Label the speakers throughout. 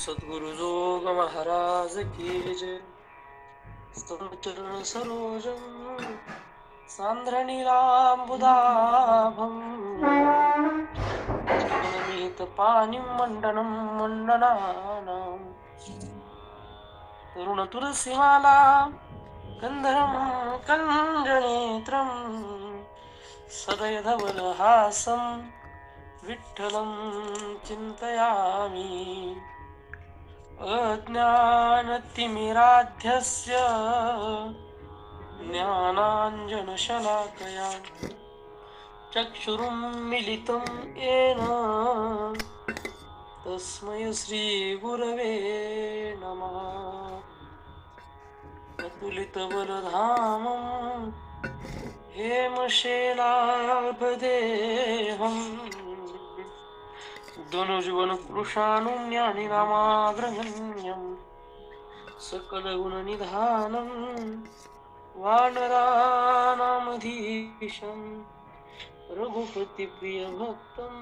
Speaker 1: सद्गुरु जोग महाराज की जय. स्तवचरण सरोजम सांद्र नीलांबुदाभं चिकनमित पाणिं मंडनं मंडनानां तरुण तुलसीमाला गंधर्व कंजनेत्रं सदय धवलहासं विठ्ठलं चिन्तयामि. अज्ञानतिमिराध्यस्य ज्ञानाञ्जनशलाकया चक्षुरुन्मिलितं येन तस्मै श्रीगुरवे नमः. अतुलितबलधामं हेमशैलाभदेहम् धनुजवनकृशानुज्ञानिनामाग्रगण्यं सकलगुणनिधानं वानराणामधीशं रघुपतिप्रियभक्तं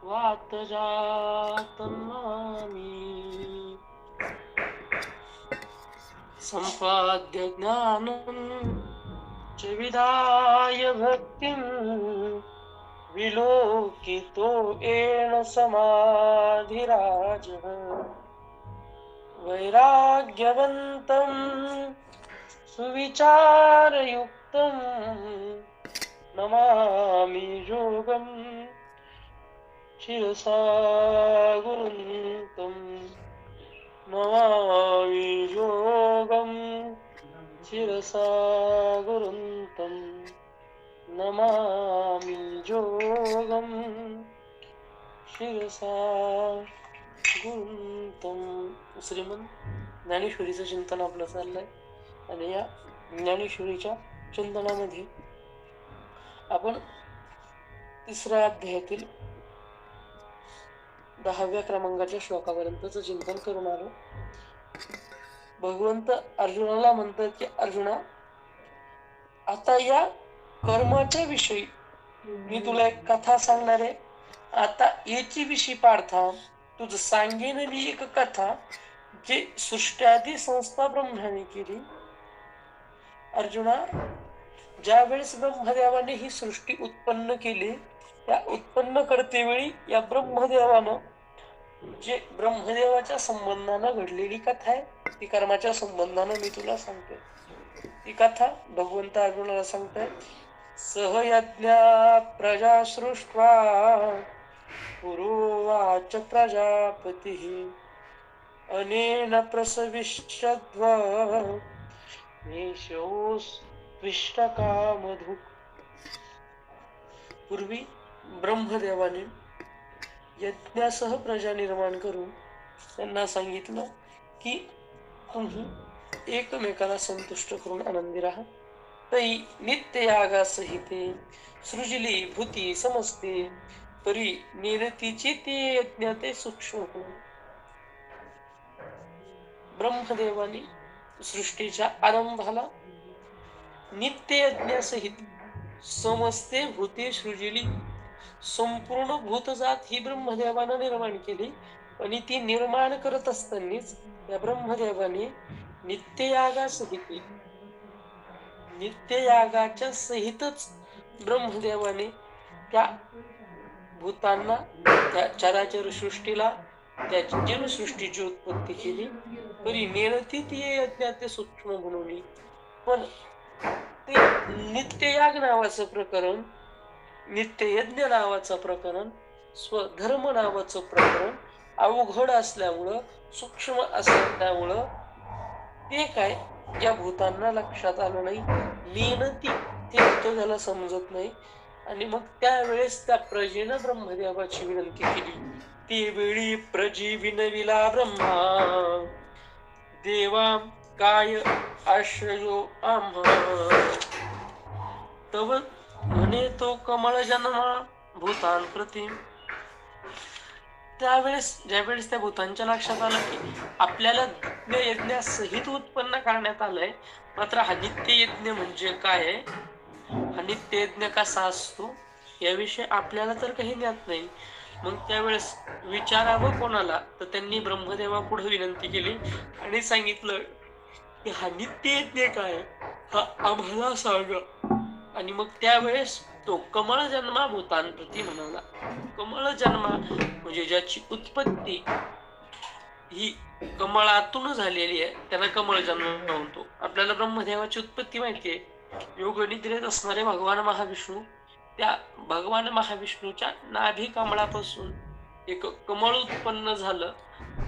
Speaker 1: वातजातं नमामि. सम्पाद्य ज्ञानं च विदाय भक्तिं विलोकितो येन समाधिराजः. वैराग्यवन्तं सुविचारयुक्तं नमामि योगं शिरसा गुरुन्तं. नमामि योगं शिरसा गुरुन्तं. नमामि योगं शिरसा गुरुन्तं. श्रीमंत ज्ञानेश्वरीचं चिंतन आपलं चाललंय आणि या ज्ञानेश्वरीच्या चिंतनामध्ये आपण तिसऱ्या अध्यायातील 10व्या क्रमांकाच्या श्लोकापर्यंतच चिंतन करून आलो. भगवंत अर्जुनाला म्हणतात की अर्जुना, आता या कर्माच्या विषयी मी तुला एक कथा सांगणार आहे. आता याची विषयी पार्था तुझ सांगेन मी एक कथा जी सृष्ट्यादी संस्था ब्रह्माने केली. अर्जुना, ज्या वेळेस ब्रह्मदेवाने ही सृष्टी उत्पन्न केली त्या उत्पन्न करते वेळी या ब्रह्मदेवानं जे ब्रह्मदेवाच्या संबंधानं घडलेली कथा आहे ती कर्माच्या संबंधानं मी तुला सांगते. ती कथा भगवंत अर्जुनाला सांगताय. सहयज्ञा प्रजा सृष्ट्वा पुरोवाच प्रजापतिः अनेन प्रसविष्यध्व निशोस्विष्टकामधुक्. पूर्वी ब्रह्मदेवाने यज्ञासह प्रजा निर्माण करून त्यांना सांगितलं की तुम्ही एकमेकाला संतुष्ट करून आनंदी राहा. तै नित्ययागासहिते सृजिली भूती समजते तरी निरतीची ते यज्ञ ते सूक्ष्म हो. ब्रह्मदेवाने सृष्टीच्या आरंभाला नित्य यज्ञासहित समस्ते भूते सृजिली. संपूर्ण भूतजात ही ब्रह्मदेवानं निर्माण केली आणि ती निर्माण करत असतानाच या ब्रह्मदेवाने नित्ययागासहित नित्ययागाच्या सहितच ब्रह्मदेवाने त्या भूतांना त्या चराचर सृष्टीला त्या जीवसृष्टीची उत्पत्ती केली. तरी नेणती ती यज्ञात ते सूक्ष्म बनवली. पण ते नित्ययाग नावाचं प्रकरण, नित्ययज्ञ नावाचं प्रकरण, स्वधर्म नावाचं प्रकरण अवघड असल्यामुळं सूक्ष्म असल्यामुळं ते काय या भूतांना लक्षात आलं नाही. नेणती ते होतं त्याला समजत नाही. आणि मग त्यावेळेस त्या प्रजेनं ब्रह्मदेवाची विनंती केली. ती वेळी प्रजी विनविला ब्रह्मा देवा काय आश्रयो आम्हा. तव म्हणे तो कमळ जन्मा भूतान प्रती. ज्यावेळेस त्या भूतांच्या लक्षात आलं की आपल्याला यज्ञासहित उत्पन्न करण्यात आलंय, मात्र हा नित्य यज्ञ म्हणजे काय आहे, हा नित्य यज्ञ कसा असतो याविषयी आपल्याला तर काही ज्ञात नाही. मग त्यावेळेस विचारावं कोणाला, तर त्यांनी ब्रह्मदेवा पुढे विनंती केली आणि सांगितलं की हा नित्य यज्ञ काय हा आम्हाला सांगा. आणि मग त्यावेळेस तो कमळ जन्मा भूतांप्रती म्हणाला. कमळ जन्मा म्हणजे ज्याची उत्पत्ती ही कमळातून झालेली आहे त्याला कमळ जन्म म्हणतो. आपल्याला ब्रह्मदेवाची उत्पत्ती माहितीये. योग निद्रेत असणारे भगवान महाविष्णू, त्या भगवान महाविष्णूच्या नाभी कमळापासून एक कमळ उत्पन्न झालं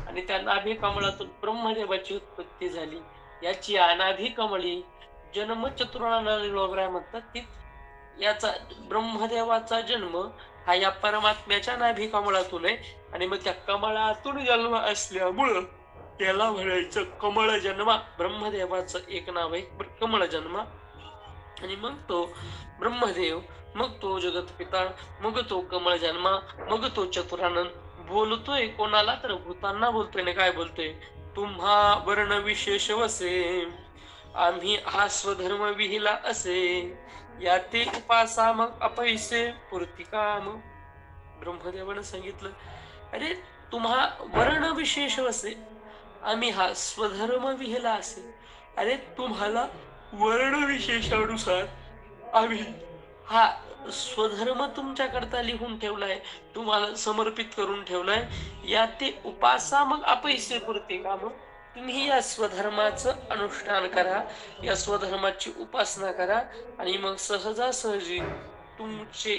Speaker 1: आणि त्या नाभी कमळातून ब्रह्मदेवाची उत्पत्ती झाली. याची अनाभी कमळी जन्म चतुरानन म्हणतात. ती याचा ब्रह्मदेवाचा जन्म हा या परमात्म्याच्या नाभी कमळातून आहे आणि मग त्या कमळातून जन्म असल्यामुळं त्याला म्हणायचं कमळ जन्मा. ब्रह्मदेवाचं एक नाव आहे कमळ जन्मा. आणि मग तो ब्रह्मदेव, मग तो जगत पिता, मग तो कमळ जन्मा, मग तो चतुरानन बोलतोय कोणाला, तर भूतांना बोलतोय. ना काय बोलतोय, तुम्हा वर्ण विशेष वसे आम्ही हा स्वधर्म विहिला असे, याते उपासा मग अपैसे पूर्ती काम. ब्रह्मदेवानं सांगितलं, अरे तुम्हा वर्ण विशेष वसे आम्ही हा स्वधर्म विहिला असे. अरे तुम्हाला वर्ण विशेषानुसार आम्ही हा स्वधर्म तुमच्याकरता लिहून ठेवलाय, तुम्हाला समर्पित करून ठेवलाय. या ते उपासा मग अपैसे पुरते काम. तुम्ही या स्वधर्माचं अनुष्ठान करा, या स्वधर्माची उपासना करा आणि मग सहजासहजी तुमचे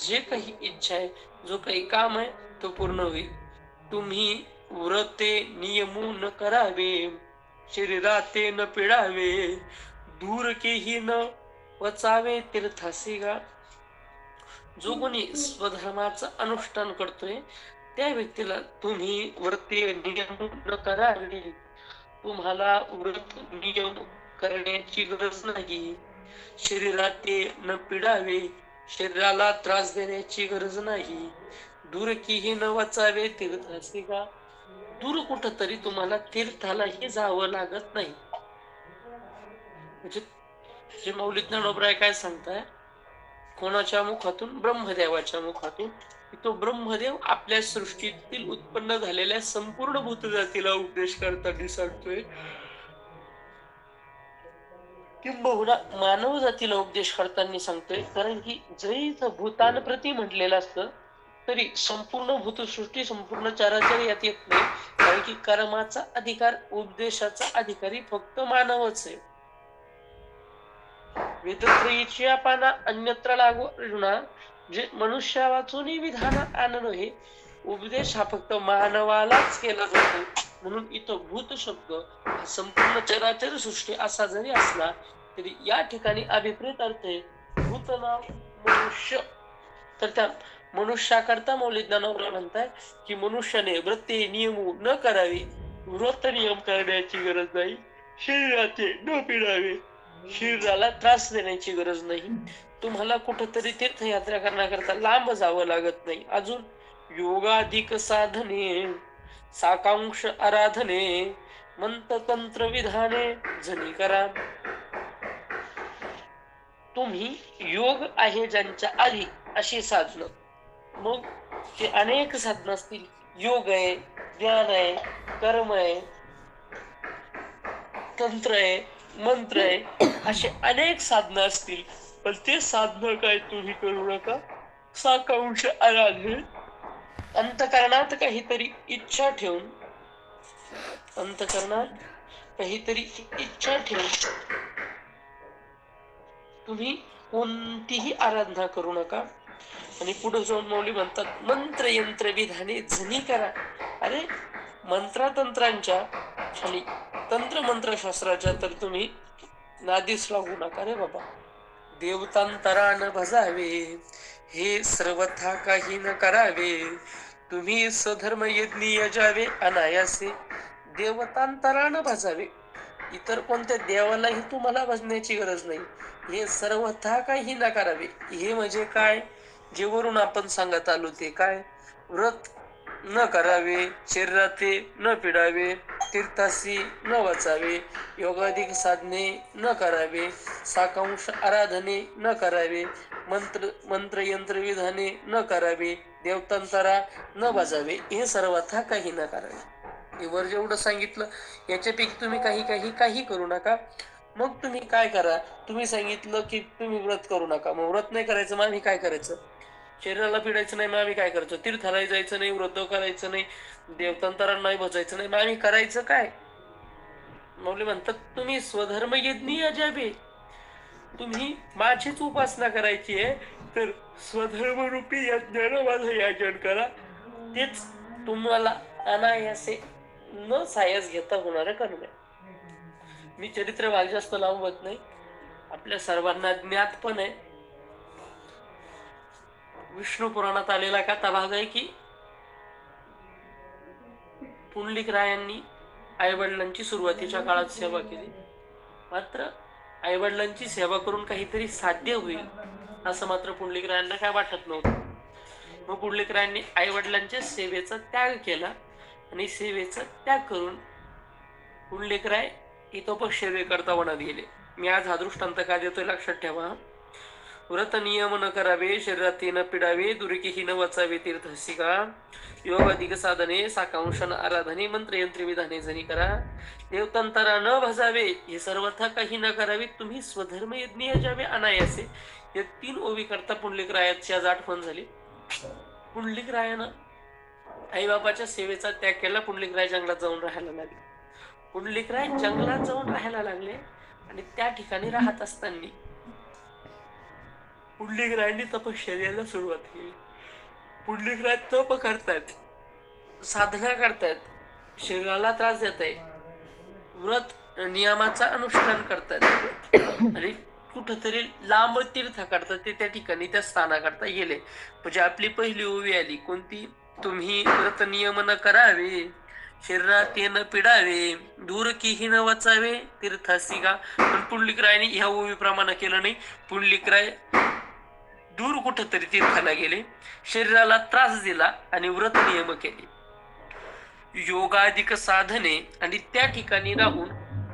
Speaker 1: जे काही इच्छा आहे, जो काही काम आहे तो पूर्ण होईल. तुम्ही व्रते नियमून करावे, शरीराते न पिळावे, दूर केही न वचावे तीर्थासी गा. जो कोणी स्वधर्माचं अनुष्ठान करतोय त्या व्यक्तीला तुम्ही व्रते नियम न करावे. तुम्हाला व्रत नियम करण्याची गरज नाही. शरीराते न पिडावे, शरीराला त्रास देण्याची गरज नाही. दूर केही न वचावे तीर्थासी गा. दूर कुठंतरी तुम्हाला तीर्थालाही जावं लागत नाही. म्हणजे जे मौलिक ज्ञानोबराय काय सांगताय, कोणाच्या मुखातून, ब्रह्मदेवाच्या मुखातून. तो ब्रह्मदेव आपल्या सृष्टीतील उत्पन्न झालेल्या संपूर्ण भूत जातीला उपदेश करताना सांगतोय, किंबहुना मानव जातीला उपदेश करताना सांगतोय. कारण की जरी भूतांप्रती म्हटलेलं असतं तरी संपूर्ण भूतसृष्टी, संपूर्ण चराचर यात येत नाही. कारण की कर्माचा अधिकार, उपदेशाचा अधिकारी फक्त मानवच आहे. वेदत्रयीची पाना अन्यत्र लागू अर्जुना, जे मनुष्या वाचून विधान आणणं हे उपदेश हा फक्त मानवालाच केला जातो. म्हणून इथं भूत शब्द संपूर्ण चराचर सृष्टी असा जरी असला तरी या ठिकाणी अभिप्रेत अर्थ आहे भूत नाव मनुष्य. तर त्या मनुष्याकरता मौलिक ज्ञानोबराय म्हणताय की मनुष्याने व्रते नियमू न करावे, व्रत नियम करण्याची गरज नाही. शरीराचे न पिडावे, शरीराला त्रास देण्याची गरज नाही. तुम्हाला कुठंतरी तीर्थयात्रा करण्याकरता लांब जावं लागत नाही. अजून योगाधिक साधने, साकांक्ष आराधने, मंत्रतंत्र विधाने जनी करा. तुम्ही योग आहे ज्यांच्या आधी अशी साधनं, मग ते अनेक साधनं असतील. योग आहे, ज्ञान आहे, कर्म आहे, तंत्र आहे, मंत्र आहे, असे अनेक साधनं असतील. पण ते साधनं काय तुम्ही करू नका. साकांक्ष आराधने, अंतकरणात काहीतरी इच्छा ठेवून, अंतकरणात काहीतरी इच्छा ठेवून तुम्ही कोणतीही आराधना करू नका. आणि पुढे जाऊन मौली म्हणतात मंत्र यंत्र विधाने जनी करा. अरे मंत्रतंत्रांच्या आणि तंत्र मंत्र शास्त्राच्या तर तुम्ही नादीस लागू नका रे बाबा. देवतांतरान भजावे, हे सर्वथा काही न करावे. तुम्ही सधर्म यज्ञ यजावे अनायासे, देवतांतरान भजावे. इतर कोणत्या देवालाही तुम्हाला भजण्याची गरज नाही. हे सर्वथा काही न करावे. हे म्हणजे काय, जे वरून आपण सांगत आलो ते काय, व्रत न करावे, शरीराते न पिडावे, तीर्थासी न वाचावे, योगाधिक साधने न करावे, साकांक्ष आराधने न करावे, मंत्र यंत्र विधाने न करावे, देवतांतरा न बजावे, हे सर्वथा काही न करावे. वर जेवढं सांगितलं याच्यापैकी तुम्ही काही करू नका. मग तुम्ही काय करा, तुम्ही सांगितलं की तुम्ही व्रत करू नका, मग व्रत नाही करायचं, मग आम्ही काय करायचं? शरीराला पिडायचं नाही, मग आम्ही काय करायचं? तीर्थाला जायचं नाही, व्रत करायचं नाही, देवतांतरांना नाही भजायचं नाही, मग आम्ही करायचं काय? मौली म्हणतात तुम्ही स्वधर्म यज्ञ अजावे, तुम्ही माझीच उपासना करायची आहे, तर स्वधर्मरूपी यज्ञानं माझं याचन करा, तेच तुम्हाला अनायासे न सायास घेता होणारं कर्म आहे. मी चरित्र भाग जास्त लावत नाही, आपल्या सर्वांना ज्ञात पण आहे. विष्णू पुराणात आलेला कथा भाग आहे की पुंडलिक रायांनी आईवडिलांची सुरुवातीच्या काळात सेवा केली, मात्र आईवडिलांची सेवा करून काहीतरी साध्य होईल असं मात्र पुंडलिक रायांना काय वाटत नव्हतं. मग पुंडलिक रायांनी आईवडिलांच्या सेवेचा त्याग केला आणि सेवेचा त्याग करून पुंडलिक राय ही तपश्चर्ये करता वनात गेले. मी आज हा दृष्टांत का देतोय लक्षात ठेवा. व्रत नियम न करावे, शरीरात न पिडावे, दुर्गेही न वाचावे, तीर्थसिका योगाधिक साधने, साकांशन आराधने, मंत्रयंत्र विधाने जणी करा, देवतांतरा न भजावे, हे सर्वथा काही न करावे, तुम्ही स्वधर्म यज्ञ अजावे अनायासे. या 3 ओवी करता पुंडलिक रायाची आज आठवण झाली. पुंडलिक रायानं आई बापाच्या सेवेचा त्याग केला. पुंडलिक राय जंगलात जाऊन राहायला लागले. पुंडलिक राय जंगलात जाऊन राहायला लागले आणि त्या ठिकाणी राहत असताना पुंडलिक रायांनी तपश्चर्याला सुरुवात केली. पुंडलिक राय तप करतात, साधना करतात, शरीराला त्रास देत आहे, व्रत नियमाचा अनुष्ठान करतात आणि कुठंतरी लांब तीर्थ करतात. ते त्या ठिकाणी त्या स्थानाकरता गेले. म्हणजे आपली पहिली ओवी आली कोणती? तुम्ही व्रत नियम न करावे, शरीरात न पिडावे, दूर किही न वाचावे, तीर्थासी का. पण पुंडलिक रायने ह्या ओवी प्रमाणे केलं नाही. पुंडलिक राय दूर कुठंतरी तीर्थाला गेले, शरीराला त्रास दिला आणि व्रत नियम केले, योगाधिक साधने, आणि त्या ठिकाणी राहून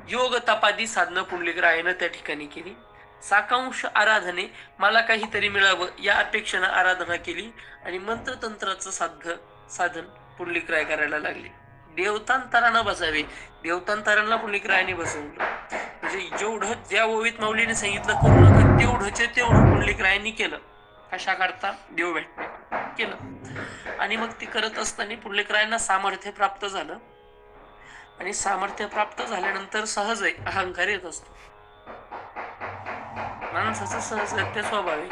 Speaker 1: योग तपादी साधनं पुंडलिक रायानं त्या ठिकाणी केली. साकांश आराधने, मला काहीतरी मिळावं या अपेक्षेनं आराधना केली आणि मंत्रतंत्राचं साधन पुंडलिक राय करायला लागले. देवतांतरांना बसावे, देवतांतरांना पुंडलिक रायाने बसवलं. म्हणजे जेवढं ज्या ओवीत माऊलीने सांगितलं करू नका तेवढं पुंडलिक रायांनी केलं. कशा करता? देव भेटणे केलं. आणि मग ते करत असताना पुंडलिक रायांना सामर्थ्य प्राप्त झालं आणि सामर्थ्य प्राप्त झाल्यानंतर सहज आहे अहंकार येत असतो. माणसाचा सहजगत्य स्वभाव आहे.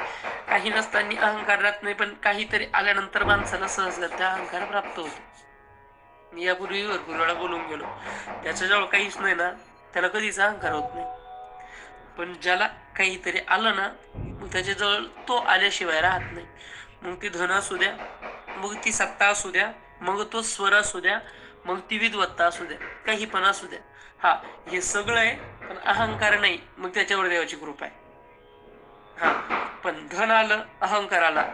Speaker 1: काही नसताना अहंकार राहत नाही, पण काहीतरी आल्यानंतर माणसाला सहजगत्य अहंकार प्राप्त होतो. मी यापूर्वी भरपूर वेळा बोलून गेलो, त्याच्याजवळ काहीच नाही ना त्याला कधीच अहंकार होत नाही. पण ज्याला काहीतरी आलं ना मग त्याच्याजवळ तो आल्याशिवाय राहत नाही. मग ती धन असू द्या, मग ती सत्ता असू द्या, मग तो स्वर असू द्या, मग ती विद्वत्ता असू द्या, काही पण असू द्या. हा, हे सगळं आहे पण अहंकार नाही, मग त्याच्यावर देवाची कृपा आहे. हा, पण धन आलं, अहंकार आला,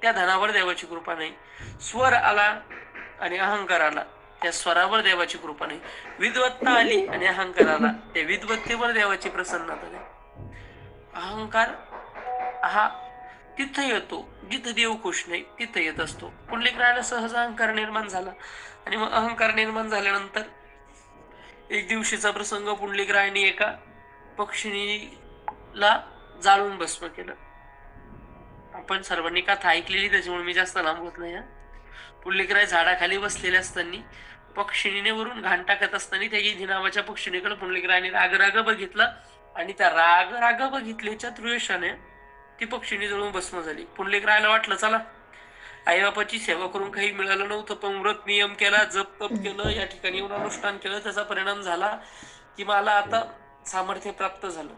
Speaker 1: त्या धनावर देवाची कृपा नाही. स्वर आला आणि अहंकार आला, त्या स्वरावर देवाची कृपा नाही. विद्वत्ता आली आणि अहंकार आला, त्या विद्वत्तेवर देवाची प्रसन्नता नाही. अहंकार हा तिथं येतो जिथं देव खुश नाही, तिथं येत असतो. पुंडलिक रायाला सहज अहंकार निर्माण झाला आणि मग अहंकार निर्माण झाल्यानंतर एक दिवशीचा प्रसंग, पुंडलिक रायाने एका पक्षिणीला जाळून भस्म केलं. आपण सर्वांनी कथा ऐकलेली, त्याच्यामुळे मी जास्त लांब होत नाही. पुंडलिक राय झाडाखाली बसलेले असताना पक्षिणीने वरून घाण टाकत असताना त्या गिधी नावाच्या पक्षिणीकडे पुंडलिक रायाने राग बघितला आणि त्या राग बघितल्याच्या द्वेषाने ती पक्षिणी जळून भस्म झाली. पुंडलिक रायाला वाटलं चला आईबापाची सेवा करून काही मिळालं नव्हतं, पण व्रत नियम केला, जप तप केलं, या ठिकाणी येऊन अनुष्ठान केलं, त्याचा परिणाम झाला की मला आता सामर्थ्य प्राप्त झालं.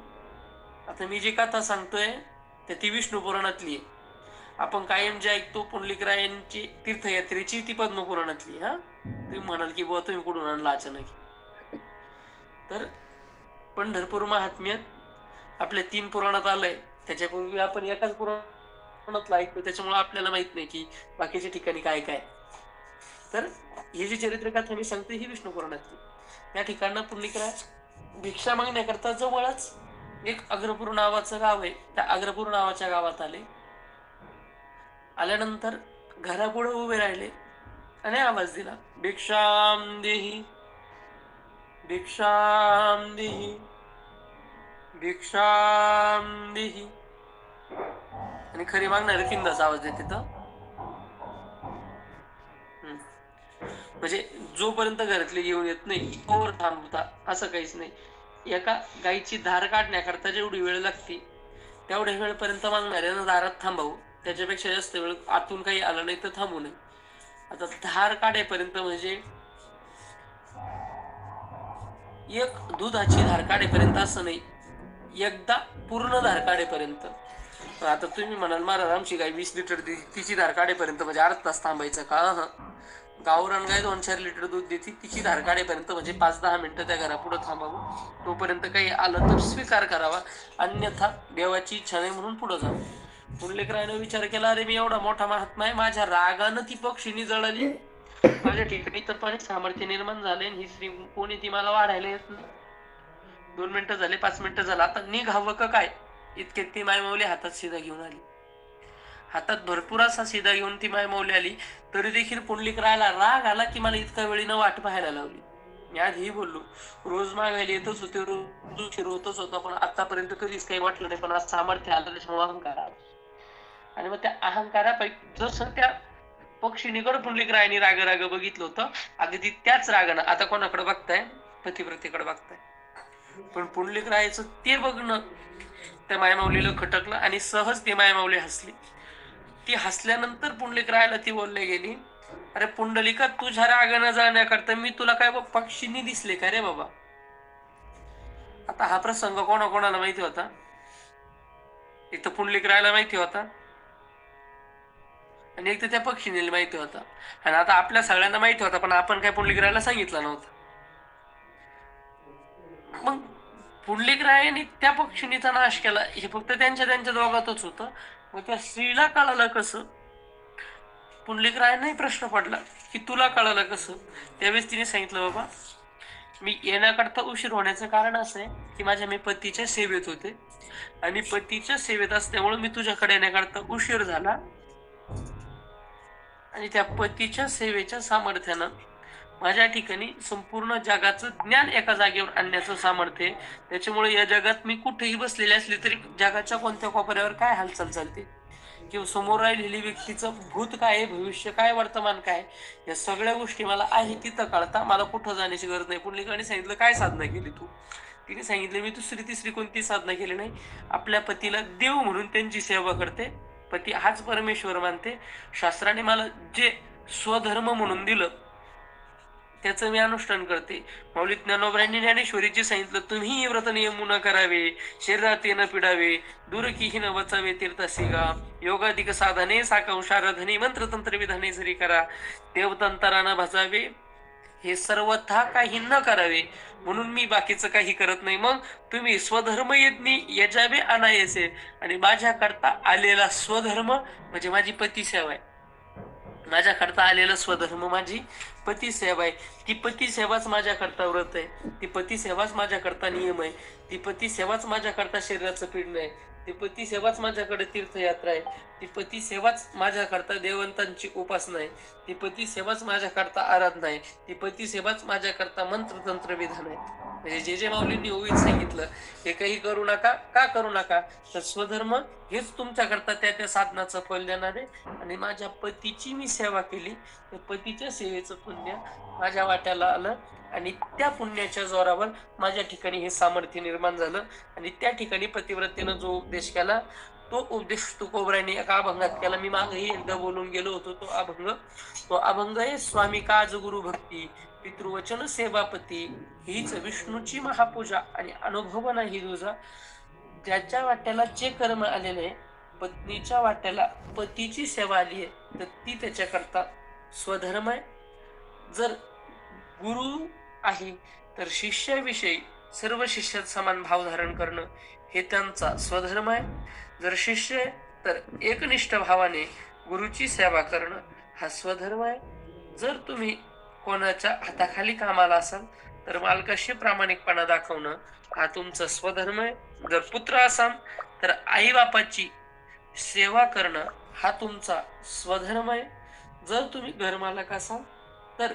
Speaker 1: आता मी जी कथा सांगतोय तर ती विष्णू पुराणातली आहे. आपण कायम जे ऐकतो पुंडलिक रायांची तीर्थयात्रेची, ती पद्मपुराणातली. तुम्ही म्हणाल की बुवा तुम्ही कुठून आणला अचानक, तर पंढरपूर महात्म्यात आपल्या 3 पुराणात आलंय. त्याच्यापूर्वी आपण एकाच पुराणातलं ऐकतो, त्याच्यामुळे आपल्याला माहित नाही की बाकीच्या ठिकाणी काय काय. तर ही जी चरित्रकथा मी सांगते ही विष्णू पुराणातली. त्या ठिकाणी पुंडलिक राय भिक्षा मागण्याकरता जवळच एक अग्रपूर नावाचं गाव आहे, त्या अग्रपूर नावाच्या गावात आले. आल्यानंतर घरापुढे उभे राहिले आणि आवाज दिला, भिक्षाम देही, भिक्षाम देही, भिक्षाम देही. आणि खरी मागणारे तीनदाच आवाज देते तर म्हणजे जोपर्यंत घरातले येऊन येत नाही तोवर थांबता असं काहीच नाही. एका गायीची धार काढण्याकरता जेवढी वेळ लागते तेवढ्या वेळपर्यंत मागणाऱ्यानं दारात थांबावं. त्याच्यापेक्षा जास्त वेळ आतून काही आलं नाही तर थांबू नये. आता धार काढेपर्यंत म्हणजे एक दुधाची धार काढेपर्यंत असं नाही, एकदा पूर्ण धार काढेपर्यंत. आता तुम्ही म्हणाल महाराज आमची गाय 20 लिटर तिची धार काढेपर्यंत म्हणजे अर्धा तास थांबायचं का? गावरान गाय 2-4 लिटर दूध देते, तिची धार काढेपर्यंत म्हणजे 5-10 मिनिटं त्या घरापुढे थांबावं. तोपर्यंत काही आलं तर स्वीकार करावा, अन्यथा देवाची इच्छा नाही म्हणून पुढे जावं. पुंडलिकरायनं विचार केला, अरे मी एवढा मोठा महात्मा आहे, माझ्या रागानं ती पक्षीनी जळली, माझ्या ठिकाणी तर पण सामर्थ्य निर्माण झाले, ही स्त्री कोणी ती मला वाढायला येत नाही. 2 मिनिटं झाले, 5 मिनिटं झालं, आता निघावं का काय? इतक्यात ती मायमाऊली हातात शिदा घेऊन आली. हातात भरपूर असा शिदा घेऊन ती मायमाऊली आली. तरी देखील पुंडलिकरायला राग आला की मला इतक्या वेळीनं वाट पाहायला लावली. मी आधीही बोललो, रोज मागायला येतच होते, रोज उशीर होतच होता, पण आतापर्यंत कधीच काही वाटलं नाही. पण आज सामर्थ्य आलं त्याच्यामुळे अहंकार आला. आणि मग त्या अहंकारापैकी जसं त्या पक्षिणीकडे पुंडलिकरायांनी राग राग बघितलं होतं, अगदी त्याच रागानं आता कोणाकडे बघताय? पतिव्रतेकडे बघताय. पण पुंडलिकरायाचं ते बघणं त्या मायमाऊलीला खटकलं आणि सहज ती मायमाऊली हसली. ती हसल्यानंतर पुंडलिकरायाला ती बोलले गेली, अरे पुंडलिका, तुझ्या रागानं जाण्याकरता मी तुला काय पक्षींनी दिसले का रे बाबा? आता हा प्रसंग कोणाकोणाला माहिती होता? एक तर पुंडलिकरायाला माहिती होता आणि एक तर त्या पक्षीने माहिती होता. आणि आता आपल्या सगळ्यांना माहिती होता, पण आपण काय पुंडलिकरायाला सांगितलं नव्हतं. मग पुंडलिकरायाने त्या पक्षिणीचा नाश केला हे फक्त त्यांच्या दोघातच होतं. मग त्या स्त्रीला कळालं कसं? पुंडलिकरायांनाही प्रश्न पडला की तुला कळालं कसं? त्यावेळेस तिने सांगितलं, बाबा मी येण्याकरता उशीर होण्याचं कारण असं आहे की माझ्या मी पतीच्या सेवेत होते आणि पतीच्या सेवेत असल्यामुळे मी तुझ्याकडे येण्याकरता उशीर झाला. आणि त्या पतीच्या सेवेच्या सामर्थ्यानं माझ्या ठिकाणी संपूर्ण जगाचं ज्ञान एका जागेवर आणण्याचं सामर्थ्य आहे. त्याच्यामुळे या जगात मी कुठेही बसलेली असली तरी जगाच्या कोणत्या कोपऱ्यावर काय हालचाल चालते किंवा समोर राहिलेली व्यक्तीचं भूत काय आहे, भविष्य काय, वर्तमान काय, या सगळ्या गोष्टी मला आहे तिथं कळता. मला कुठं जाण्याची गरज नाही. पुंडलिकाने सांगितलं, काय साधना केली तू? तिने सांगितलं, मी तिसरी कोणती साधना केली नाही. आपल्या पतीला देव म्हणून त्यांची सेवा करते. पती हाच परमेश्वर मानते. शास्त्राने मला जे स्वधर्म म्हणून दिलं त्याचं मी अनुष्ठान करते. माऊली ज्ञानोबरायांनी ज्ञानेश्वरीची सांगितलं, तुम्ही व्रत नियमून करावे, शरीरात न पिडावे, दूरकीही न वचावे तीर्थसिगा, योगाधिक साधने साकंशाराधने मंत्रतंत्र विधाने जरी करा, देवतंत्रानं भजावे, हे सर्वथा काही न करावे, म्हणून मी बाकीचं काही करत नाही. मग तुम्ही स्वधर्म यज्ञी यजावे अनायसे, आणि माझ्याकरता आलेला स्वधर्म म्हणजे माझी पती सेवा आहे. माझ्याकरता आलेला स्वधर्म माझी पती सेवा आहे. ती पती सेवाच माझ्याकरता व्रत आहे, ती पती सेवाच माझ्याकरता नियम आहे, ती पती सेवाच माझ्याकरता शरीराचं पिडणं आहे, ती पती सेवाच माझ्याकडे तीर्थयात्रा आहे, ती पती सेवाच माझ्याकरता देवंतांची उपासना आहे, ती पती सेवाच माझ्याकरता आराधना आहे, ती पती सेवाच माझ्याकरता मंत्रतंत्र विधान आहे. म्हणजे जे माऊलींनी ओवीत सांगितलं, हे काही करू नका. का करू नका? तर स्वधर्म हेच तुमच्याकरता त्या साधनाचं फल देणार आहे. आणि माझ्या पतीची मी सेवा केली, तर पतीच्या सेवेचं पुण्य माझ्या वाट्याला आलं आणि त्या पुण्याच्या जोरावर माझ्या ठिकाणी हे सामर्थ्य निर्माण झालं. आणि त्या ठिकाणी पतिव्रतेनं जो उपदेश केला तो उपदेश तुकोबरायांनी एका अभंगात केला. मी मागेही एकदा बोलून गेलो होतो. तो अभंग आहे, स्वामी काज गुरु भक्ती, पितृवचन सेवापती, हीच विष्णूची महापूजा आणि अनुभव नाही तुझा. ज्याच्या वाट्याला जे कर्म आलेले आहे, पत्नीच्या वाट्याला पतीची सेवा आली आहे, तर ती त्याच्याकरता स्वधर्म आहे. जर गुरु आहे तर शिष्याविषयी सर्व शिष्यात समान भाव धारण करणं हे त्यांचा स्वधर्म आहे. जर शिष्य आहे तर एकनिष्ठ भावाने गुरुची सेवा करणं हा स्वधर्म आहे. जर तुम्ही कोणाच्या हाताखाली कामाला असाल तर मालकाशी प्रामाणिकपणा दाखवणं हा तुमचा स्वधर्म आहे. जर पुत्र असाल तर आई बापाची सेवा करणं हा तुमचा स्वधर्म आहे. जर तुम्ही घरमालक असाल तर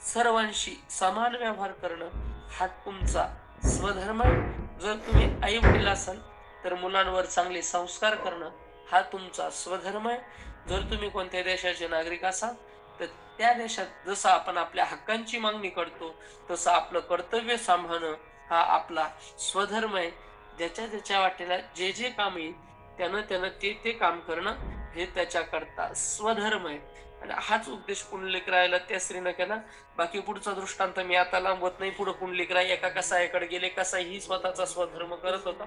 Speaker 1: सर्वांशी समान व्यवहार करणं हा तुमचा स्वधर्म आहे. जर तुम्ही आई वडील असाल तर मुलांवर चांगले संस्कार करणं हा तुमचा स्वधर्म आहे. जर तुम्ही कोणत्या देशाचे नागरिक असाल तर त्या देशात जसं आपण आपल्या हक्कांची मागणी करतो तसं आपलं कर्तव्य सांभाळणं हा आपला स्वधर्म आहे. ज्याच्या ज्याच्या वाटेला जे जे काम येईल त्यानं त्यानं ते ते काम करणं हे त्याच्याकरता स्वधर्म आहे. आणि हाच उपदेश पुंडलिक रायाला त्या स्त्रीनं केला. बाकी पुढचा दृष्टांत मी आता लांबवत नाही. पुढे पुंडलिक राय एका कसाईकडे गेले, कसाई स्वतःचा स्वधर्म करत होता,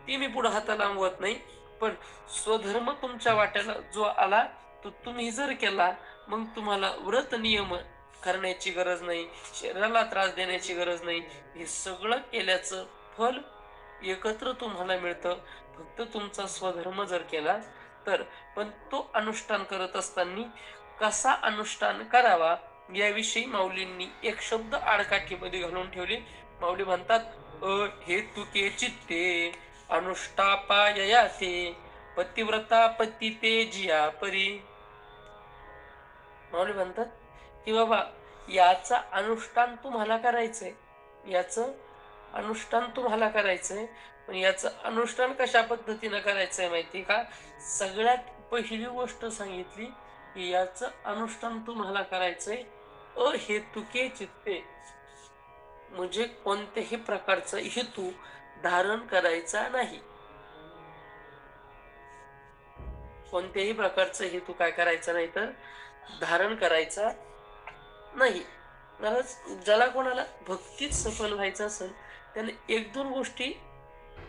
Speaker 1: ती मी पुढे हाता लांबवत नाही. पण स्वधर्म तुमच्या वाट्याला जो आला तो तुम्ही जर केला मग तुम्हाला व्रत नियम करण्याची गरज नाही, शरीराला त्रास देण्याची गरज नाही. हे सगळं केल्याचं फल एकत्र तुम्हाला मिळतं फक्त तुमचा स्वधर्म जर केला तर. पण तो अनुष्ठान करत असताना कसा अनुष्ठान करावा याविषयी माऊलींनी एक शब्द आडकाठीमध्ये घालून ठेवले. माऊली म्हणतात, हे तुके चित्ते अनुष्ठापाययाते पतिव्रता पती ते जिया परी. माऊली म्हणतात की बाबा याचा अनुष्ठान तुम्हाला करायचंय, याचं अनुष्ठान तुम्हाला करायचंय. पण याचं अनुष्ठान कशा पद्धतीनं करायचंय माहिती का? सगळ्यात पहिली गोष्ट सांगितली की याचं अनुष्ठान तुम्हाला करायचंय अहेतुके चित्ते, म्हणजे कोणत्याही प्रकारचा हेतू धारण करायचा नाही. कोणत्याही प्रकारचा हेतू काय करायचा नाही तर धारण करायचा नाही. ज्याला कोणाला भक्तीत सफल व्हायचं असेल त्याने एक दोन गोष्टी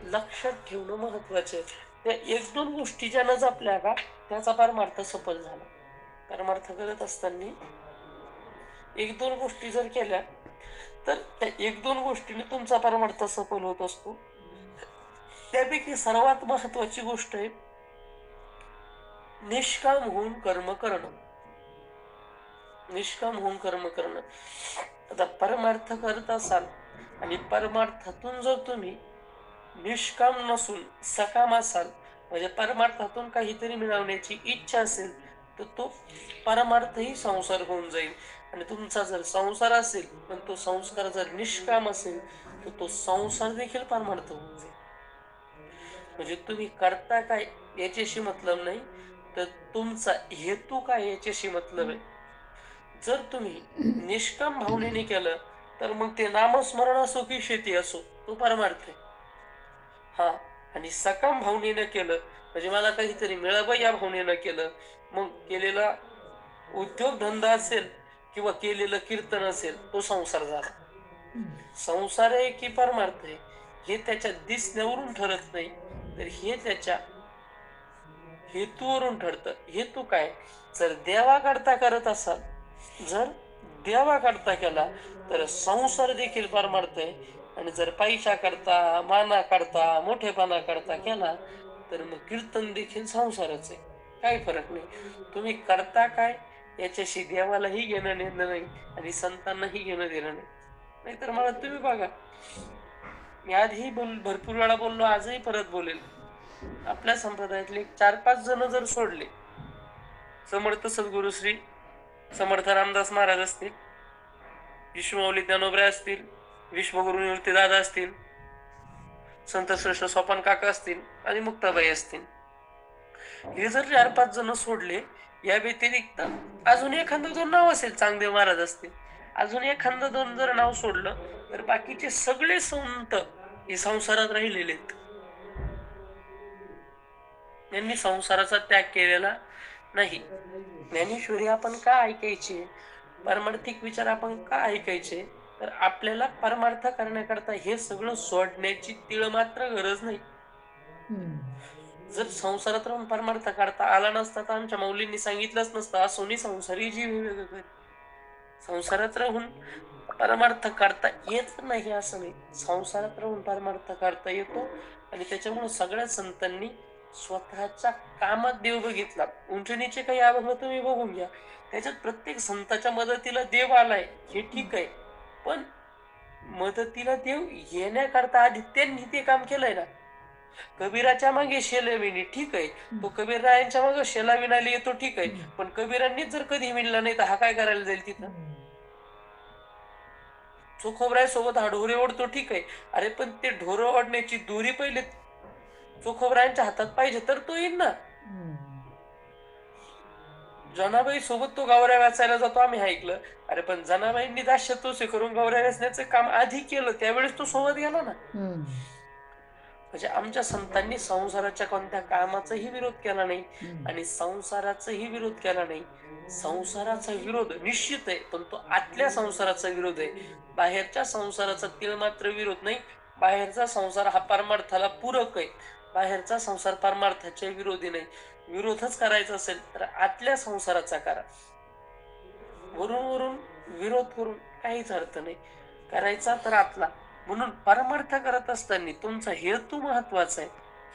Speaker 1: लक्षात ठेवणं महत्वाचे. त्या एक दोन गोष्टी ज्यानं जपल्या का त्याचा परमार्थ सफल झाला. परमार्थ करत असताना एक दोन गोष्टी जर केल्या तर त्या एक दोन गोष्टीने तुमचा परमार्थ सफल होत असतो. त्यापैकी सर्वात महत्वाची गोष्ट आहे निष्काम होऊन कर्म करणं. निष्काम होऊन कर्म करणं. आता परमार्थ करत असाल आणि परमार्थातून जर तुम्ही निष्काम नसून सकाम असाल, म्हणजे परमार्थातून काहीतरी मिळवण्याची इच्छा असेल तर तो परमार्थही संसार होऊन जाईल. आणि तुमचा जर संसार असेल पण तो संस्कार जर निष्काम असेल तर तो संसार देखील परमार्थ होऊन जाईल. म्हणजे तुम्ही करता काय याच्याशी मतलब नाही तर तुमचा हेतू काय याच्याशी मतलब आहे. जर तुम्ही निष्काम भावनेने केलं तर मग ते नामस्मरण असो की शेती असो तो परमार्थ आहे. हा, आणि सकाम भावनेनं केलं म्हणजे मला काहीतरी मिळावं या भावनेनं केलं, मग केलेला उद्योगधंदा असेल किंवा केलेलं कीर्तन असेल तो संसार झाला. संसार आहे की परमार्थ आहे हे त्याच्या दिसण्यावरून ठरत नाही तर हे त्याच्या हेतूवरून ठरतं. हेतू काय? जर देवाकरता करत असाल, जर देवाकरता केला तर संसार देखील परमार्थ आहे. आणि जर पैशा करता, माना करता, मोठेपणा करता केला तर मग कीर्तन देखील संसारच आहे. काही फरक नाही. तुम्ही करता काय याच्याशी देवालाही घेणं देणं नाही आणि संतांनाही घेणं देणं नाही. नाहीतर मला तुम्ही बघा, मी आधीही भरपूर वेळा बोललो, आजही परत बोलेल. आपल्या संप्रदायातले 4-5 जण जर सोडले, समर्थ सद्गुरु श्री समर्थ रामदास महाराज असतील, विश्वमाऊली ज्ञानोबराय असतील, विश्वगुरु निवृत्ती दादा असतील, संत श्रेष्ठ सोपान काका असतील आणि मुक्ताबाई असतील, हे जर 4-5 जण सोडले, या व्यतिरिक्त अजून एखादं दोन नाव असेल, चांगदेव महाराज असतील, अजून एखादं दोन जर नाव सोडलं तर बाकीचे सगळे संत हे संसारात राहिलेले आहेत. यांनी संसाराचा त्याग केलेला नाही. ज्ञानेश्वरी आपण का ऐकायची, पारमार्थिक विचार आपण का ऐकायचे, तर आपल्याला परमार्थ करण्याकरता हे सगळं सोडण्याची तीळ मात्र गरज नाही. जर संसारात राहून परमार्थ करता आला नसता तर आमच्या माऊलींनी सांगितलंच नसतं, असोनी संसारी जीव. संसारात राहून परमार्थ करता येत नाही असं नाही, संसारात राहून परमार्थ करता येतो. आणि त्याच्यामुळे सगळ्या संतांनी स्वतःच्या कामात देव बघितला. उंचनीचे काही अभंग तुम्ही बघून घ्या, त्याच्यात प्रत्येक संताच्या मदतीला देव आलाय हे ठीक आहे, पण मदतीला देव येण्याकरता आधी त्यांनी ते काम केलंय ना. कबीराच्या मागे शेलविणी ठीक आहे, तो कबीर रायांच्या मागे शेला विणायला येतो ठीक आहे, पण कबीरांनीच जर कधी विणला नाही तर हा काय करायला जाईल तिथं. चोखोबराय सोबत हा ढोरे ओढतो ठीक आहे, अरे पण ते ढोरं ओढण्याची दोरी पहिले चोखोबरायांच्या हातात पाहिजे तर तो येईल ना. जनाबाई सोबत तो गवऱ्या वाचायला जातो आम्ही ऐकलं, अरे पण जनाबाईंनी दास्य तोसे करून गवऱ्या वेचण्याचं काम आधी केलं, त्यावेळेस तो सोबत गेला ना. म्हणजे आमच्या संतांनी संसाराच्या कोणत्या कामाचाही विरोध केला नाही आणि संसाराचाही विरोध केला नाही. संसाराचा विरोध निश्चित आहे, पण तो आतल्या संसाराचा विरोध आहे. बाहेरच्या संसाराचा तिळ मात्र विरोध नाही. बाहेरचा संसार हा परमार्थाला पूरक आहे, बाहेरचा संसार परमार्थाच्या विरोधी नाही. विरोधच करायचा असेल तर आतल्या संसाराचा करा. वरून वरून विरोध करून काहीच अर्थ नाही. करायचा तर आतला. म्हणून परमार्थ करत असताना तुमचा हेतू महत्वाचा आहे.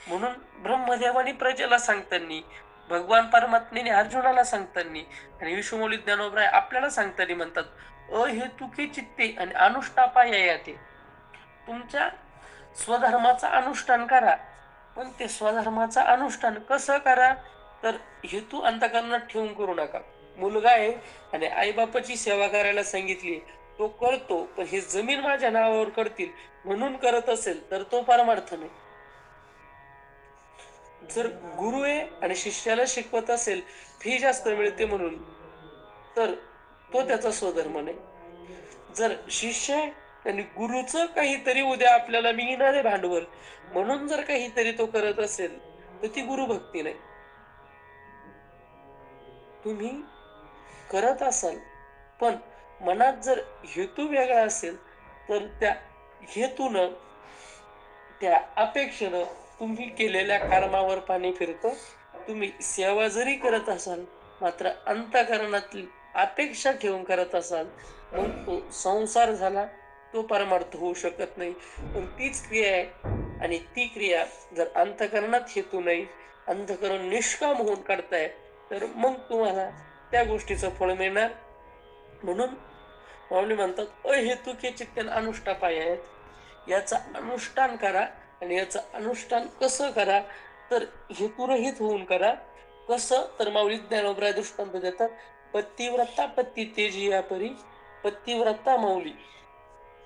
Speaker 1: म्हणून ब्रह्मदेवानी प्रजेला सांगताना, भगवान परमात्म्याने अर्जुनाला सांगताना आणि विश्वमौली ज्ञानोबराय आपल्याला सांगताना म्हणतात, अहेतुके चित्ते आणि अनुष्ठापाय याते. तुमच्या स्वधर्माचा अनुष्ठान करा, पण ते स्वधर्माचा अनुष्ठान कसं करा, तर हेतू अंतःकरणात ठेवून करू नका. मुलगा आहे आणि आईबापाची सेवा करायला सांगितली, तो करतो, पण ही जमीन माझ्या नावावर करतील म्हणून करत असेल तर तो परमार्थ नाही. जर गुरु आहे आणि शिष्याला शिकवत असेल फी जास्त मिळते म्हणून, तर तो त्याचा स्वधर्म नाही. जर शिष्य आहे आणि गुरुचं काहीतरी उद्या आपल्याला मिळणार आहे भांडवल म्हणून जर काहीतरी तो करत असेल तर ती गुरुभक्ती नाही. तुम्ही करत असाल पण मनात जर हेतू वेगळा असेल तर त्या हेतूनं, त्या अपेक्षेनं तुम्ही केलेल्या कर्मावर पाणी फिरतं. तुम्ही सेवा जरी करत असाल मात्र अंतःकरणातली अपेक्षा ठेवून करत असाल मग तो संसार झाला, तो परमार्थ होऊ शकत नाही. पण तीच क्रिया आहे आणि ती क्रिया जर अंतःकरणात हेतू नाही, अंतःकरण निष्काम होऊन करताय तर मग तुम्हाला त्या गोष्टीचं फळ मिळणार. म्हणून माऊली म्हणतात अहेतुके चित्तन अनुष्ठापाय आहेत. याचं अनुष्ठान करा आणि याचं अनुष्ठान कसं करा, तर हेतुरहित होऊन करा. कसं, तर माऊली ज्ञानोबराय दृष्टांत देतात, पतिव्रता पती तेजिया परी. पतिव्रता माऊली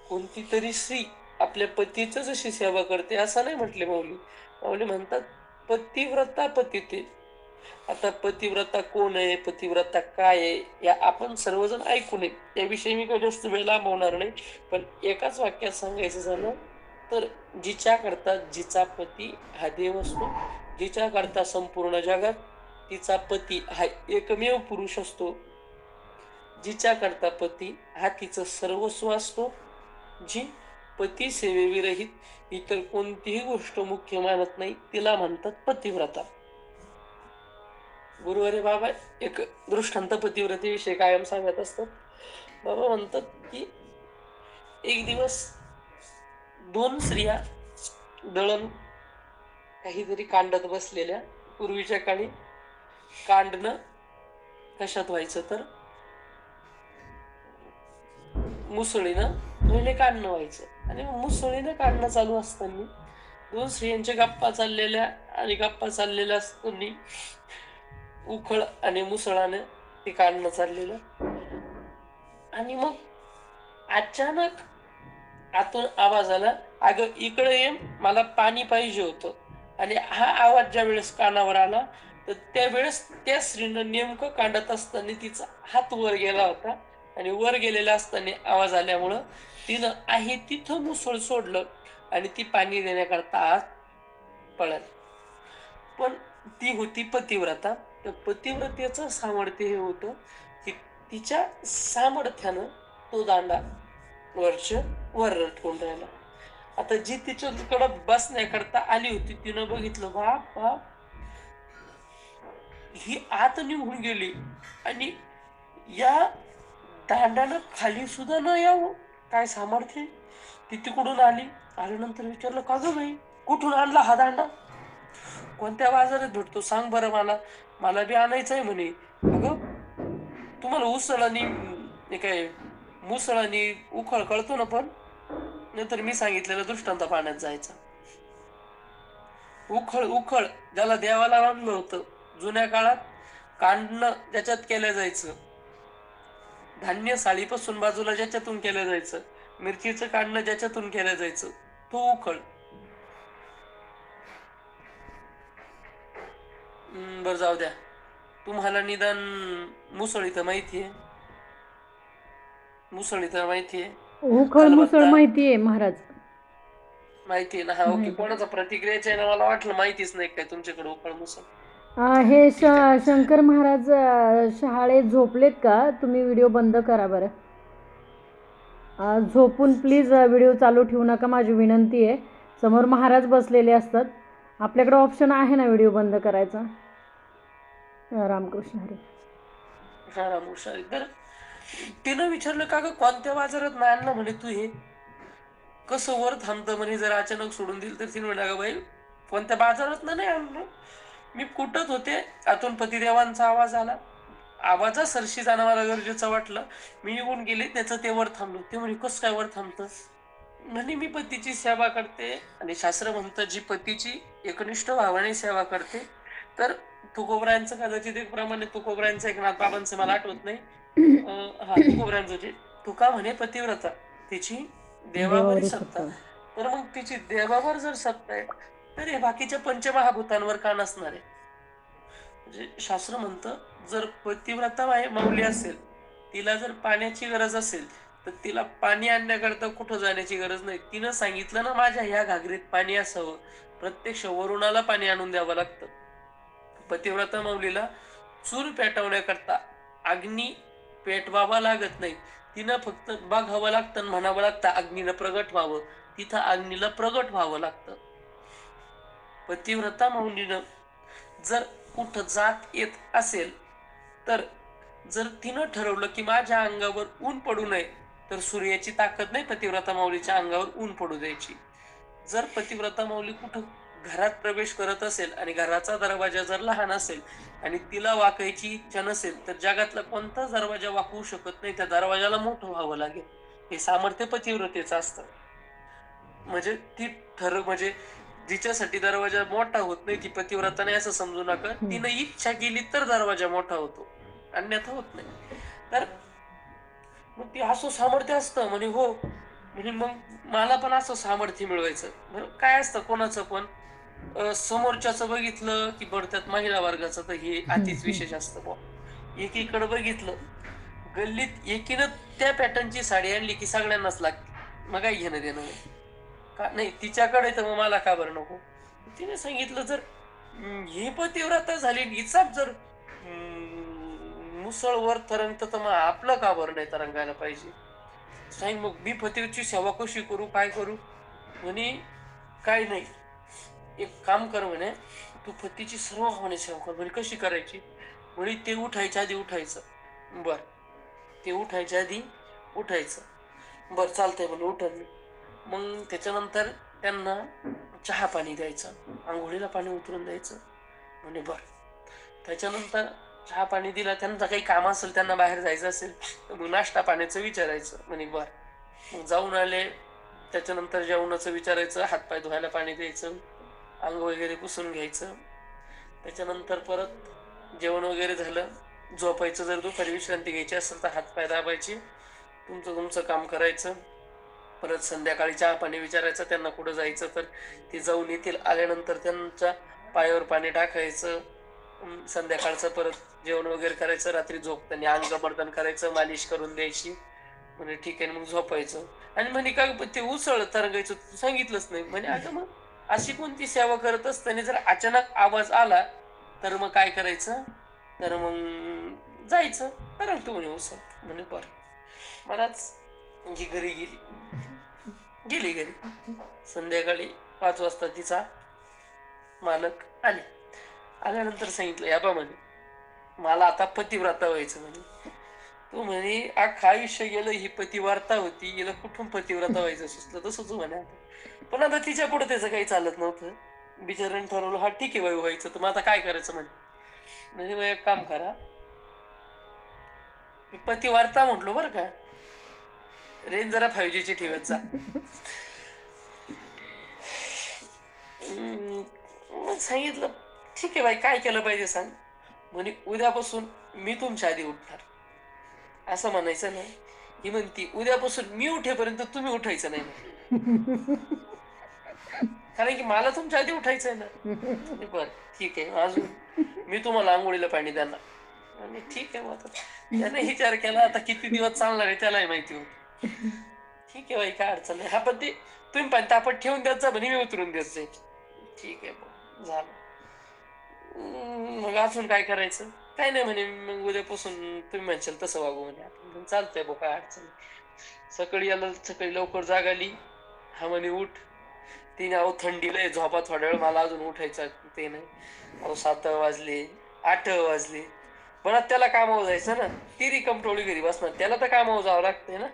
Speaker 1: कोणती तरी स्त्री आपल्या पतीचं जशी सेवा करते असं नाही म्हटले माऊली. माऊली म्हणतात पतिव्रता पती तेज. आता पतिव्रता कोण आहे, पतिव्रता काय आहे, या आपण सर्वजण ऐकू नये, त्याविषयी मी काही जास्त वेळ लांबवणार नाही. पण एकाच वाक्यात सांगायचं झालं तर जिच्या करता जिचा पती हा देव असतो, जिच्या करता संपूर्ण जगात तिचा पती हा एकमेव पुरुष असतो, जिच्या करता पती हा तिचं सर्वस्व असतो, जी पती सेवेविरहित इतर कोणतीही गोष्ट मुख्य मानत नाही, तिला म्हणतात पतिव्रता. गुरुवारी बाबा एक दृष्टांत पतिव्रतेविषयी कायम सांगत असतात. बाबा म्हणतात की एक दिवस दोन स्त्रिया दळण काहीतरी कांडत बसलेल्या. पूर्वीच्या काळी कांडणं कशात व्हायचं तर मुसळीनं पहिले काढणं व्हायचं आणि मुसळीनं काढणं चालू असताना दोन स्त्रियांच्या गप्पा चाललेल्या आणि गप्पा चाललेल्या असताना उखळ आणि मुसळाने ते काढणं चाललेलं आणि मग अचानक आतून आवाज आला, अगं इकडे ये, मला पाणी पाहिजे होतं. आणि हा आवाज ज्या वेळेस कानावर आला तर त्यावेळेस त्या स्त्रीनं नेमकं काढत असताना तिचा हात वर गेला होता आणि वर गेलेला असताना आवाज आल्यामुळं तिनं आहे तिथं मुसळ सोडलं आणि ती पाणी देण्याकरता आत पळाली. पण ती होती पतिव्रता. तर पतिव्रतेचं सामर्थ्य हे होतं की तिच्या सामर्थ्यानं तो दांडा वर लटकून राहिला. आता जी तिच्याकडं बसण्याकरता आली होती तिनं बघितलं, बाप बाप, ही आत निघून गेली आणि या दांडानं खाली सुद्धा न यावं, काय सामर्थ्य. ती तिकडून आली. आल्यानंतर विचारलं, का गं बाई कुठून आणला हा दांडा. कोणत्या बाजारात भेटतो सांग बरं मला, मला बी आणायचं आहे म्हणे. अगं तुम्हाला उसळ आणि काय मुसळ आणि उखळ कळतो ना, पण नंतर मी सांगितलेलं दृष्टांत पाण्यात जायचा. उखळ उखळ ज्याला देवाला आणलं होतं जुन्या काळात, कांडणं ज्याच्यात केलं जायचं, धान्य साळीपासून बाजूला ज्याच्यातून केलं जायचं, मिरचीचं कांडणं ज्याच्यातून केलं जायचं, तो उखळ. बरं जाऊ द्या, तुम्हाला निदान मुसळी तर माहितीये, मुसळी तर माहितीये,
Speaker 2: उखळ मुसळ
Speaker 1: खलबत्ता
Speaker 2: माहितीये महाराज.
Speaker 1: माहितीये ना. हा ओके, कोणाचा प्रतिक्रियाच आहे ना, मला वाटलं माहितीच नाही काय तुमच्याकडे उखळ मुसळ.
Speaker 2: हे
Speaker 1: ठीक आहे.
Speaker 2: शंकर महाराज शाळेत झोपलेत का? तुम्ही व्हिडिओ बंद करा बरं. झोपून प्लीज व्हिडिओ चालू ठेवू नका, माझी विनंती आहे. समोर महाराज बसलेले असतात, आपल्याकडे ऑप्शन आहे ना व्हिडिओ बंद करायचा. रामकृष्ण हरी.
Speaker 1: हा रामोशारी. तर तिनं विचारलं का ग कोणत्या बाजारात नाही आणलं म्हणे तू हे, कसं वर थांबतं म्हणे, जर अचानक सोडून दिलं तर. तिने म्हणलं, बाई कोणत्या बाजारात नाही आणलं, मी कुठत होते, आतून पतिदेवांचा आवाज आला, आवाजासरशी जाणं मला गरजेचं वाटलं, मी निघून गेले, त्याचं ते वर थांबलो. ते म्हणे कसं काय वर थांबतं म्हणे, मी पतीची सेवा करते, आणि शास्त्र म्हणतं जी पतीची एकनिष्ठ भावाने सेवा करते, तर तुकोबरायांचं कदाचित एक प्रमाणे, तुकोबरायांचं एकनाथ बाबांचं मला आठवत नाही, हा तुकोबरायांचं जे तुका म्हणे पतिव्रता, तिची देवावरी सत्ता. तर मग तिची देवावर जर सत्ता आहे, तर हे बाकीच्या पंचमहाभूतांवर का नसणार आहे? म्हणजे शास्त्र म्हणतं, जर पतिव्रता माऊली असेल, तिला जर पाण्याची गरज असेल, तर तिला पाणी आणण्याकरता कुठं जाण्याची गरज नाही. तिनं सांगितलं ना, माझ्या ह्या घागरीत पाणी असावं, प्रत्यक्ष वरुणाला पाणी आणून द्यावं लागतं. पतिव्रता माऊलीला चूल पेटवण्याकरता अग्नी पेटवावा लागत नाही, तिनं फक्त बघावं लागतं, म्हणावं लागतं अग्नीला प्रगट व्हावं, तिथं अग्नीला प्रगट व्हावं लागतं. पतिव्रता माऊलीनं जर कुठं जात येत असेल, तर जर तिनं ठरवलं की माझ्या अंगावर ऊन पडू नये, तर सूर्याची ताकद नाही पतिव्रता माऊलीच्या अंगावर ऊन पडू द्यायची. जर पतिव्रता माऊली कुठं घरात प्रवेश करत असेल आणि घराचा दरवाजा जर लहान असेल आणि तिला वाकायची इच्छा नसेल, तर जगातला कोणताच दरवाजा वाकवू शकत नाही, त्या दरवाजाला मोठं व्हावं लागेल. हे सामर्थ्य पतिव्रतेचं असतं. म्हणजे ती म्हणजे जिच्यासाठी दरवाजा मोठा होत नाही ती पतिव्रता नाही असं समजू नका. तिनं इच्छा केली तर दरवाजा मोठा होतो, अन्यथा होत नाही. तर मग ती असं सामर्थ्य असतं म्हणे. हो म्हणजे मग मला पण असं सामर्थ्य मिळवायचं. बरं काय असतं कोणाचं पण, समोरच्याचं बघितलं की बढत्यात महिला वर्गाचं, तर हे अतिच विशेष असतं बुवा. एकीकडे बघितलं, गल्लीत एकीनं त्या पॅटर्नची साडी आणली की सगळ्यांनाच लागते, मग काय घेणं देणं नाही का नाही तिच्याकडे, तर मग मला का बरं नको. तिने सांगितलं, जर ही पतिव्रता झाली, हिचाच जर मुसळवर तरंगत, तर मग आपलं का बरं नाही तरंगायला पाहिजे. सांग मग मी पतीची सेवा कशी करू, काय करू म्हणे. काय नाही, एक काम कर म्हणे, तू पतीची सर्व भावने सेवा कर म्हणे. कशी करायची म्हणे, ते उठायच्या आधी उठायचं. बर, ते उठायच्या आधी उठायचं. बर चालतंय म्हणे, उठन मी. मग त्याच्यानंतर त्यांना चहा पाणी द्यायचं, आंघोळीला पाणी उतरून द्यायचं म्हणे. बर, त्याच्यानंतर चहा पाणी दिला, त्यांचं काही काम असेल, त्यांना बाहेर जायचं असेल, तर मग नाश्ता पाण्याचं विचारायचं म्हणे. बर, मग जाऊन आले, त्याच्यानंतर जेवणाचं विचारायचं, हातपाय धुवायला पाणी द्यायचं, अंग वगैरे पुसून घ्यायचं. त्याच्यानंतर परत जेवण वगैरे झालं, झोपायचं. जर दुपारी विश्रांती घ्यायची असेल तर हातपाय दाबायचे, तुमचं काम करायचं. परत संध्याकाळी चहा पाणी विचारायचं, त्यांना कुठं जायचं तर ते जाऊन येतील. आल्यानंतर त्यांच्या पायावर पाणी टाकायचं. संध्याकाळचं परत जेवण वगैरे करायचं. रात्री झोपताना अंगमर्दन करायचं, मालिश करून द्यायची. म्हणजे ठीक आहे, मग झोपायचं. आणि म्हणे का ते उसळ तरंगायचं सांगितलंच नाही म्हणे. अगं मग अशी कोणती सेवा करत असताना जर अचानक आवाज आला तर मग काय करायचं, तर मग जायचं, तरंगतो म्हणे उसळ म्हणे. बरं, मलाच जी घरी गेली घरी. संध्याकाळी 5 वाजता तिचा मालक आल्यानंतर सांगितलं, या बा म्हणे, मला आता पतिव्रता व्हायचं म्हणे. तो म्हणे अख्खं आयुष्य गेलं, ही पतिव्रता होती, हिला कुठून पतिव्रता व्हायचं सुचलं. तसंच म्हणे आता. पण आता तिच्या पुढे त्याचं काही चालत नव्हतं. बिचाऱ्याने ठरवलं हा ठीक आहे बाई व्हायचं, तर मग आता काय करायचं म्हणजे मग एक काम करा, मी पतिवार्ता म्हटलो बरं का, रेंज जरा 5G ची ठेवत जा. मग सांगितलं ठीक आहे बाई, काय केलं पाहिजे सांग. म्हणे उद्यापासून मी तुमच्या आधी उठणार. असं म्हणायचं ना. ही म्हणती उद्यापासून मी उठेपर्यंत तुम्ही उठायचं नाही म्हणे. कारण की मला तुमच्या आधी उठायचंय ना. बर ठीक आहे, अजून मी तुम्हाला आंघोळीला पाणी देणार. आणि ठीक आहे, मग आता त्याने विचार केला आता किती दिवस चालणार आहे त्यालाही माहिती होत. ठीक आहे बाई, काय अडचण नाही. हा पण ते तुम्ही पण तापट ठेवून द्यायचा जा म्हणे, मी उतरून देत जाईल. ठीक आहे भाऊ, झालं. मग अजून काय करायचं. काय नाही म्हणे, मग उद्यापासून तुम्ही म्हणशाल तसं वागू म्हणे. आपण चालतंय भाऊ, काय अडचण नाही. सकाळी लवकर जाग आली. हा म्हणे उठ. तिने अहो थंडीला आहे, झोपा थोड्या वेळ, मला अजून उठायचं ते नाही. अहो 7 वाजले, 8 वाजले, पण त्याला कामावर जायचं ना. ती रिकम टोळी घरी बसणार, त्याला तर कामावर जावं लागतंय ना.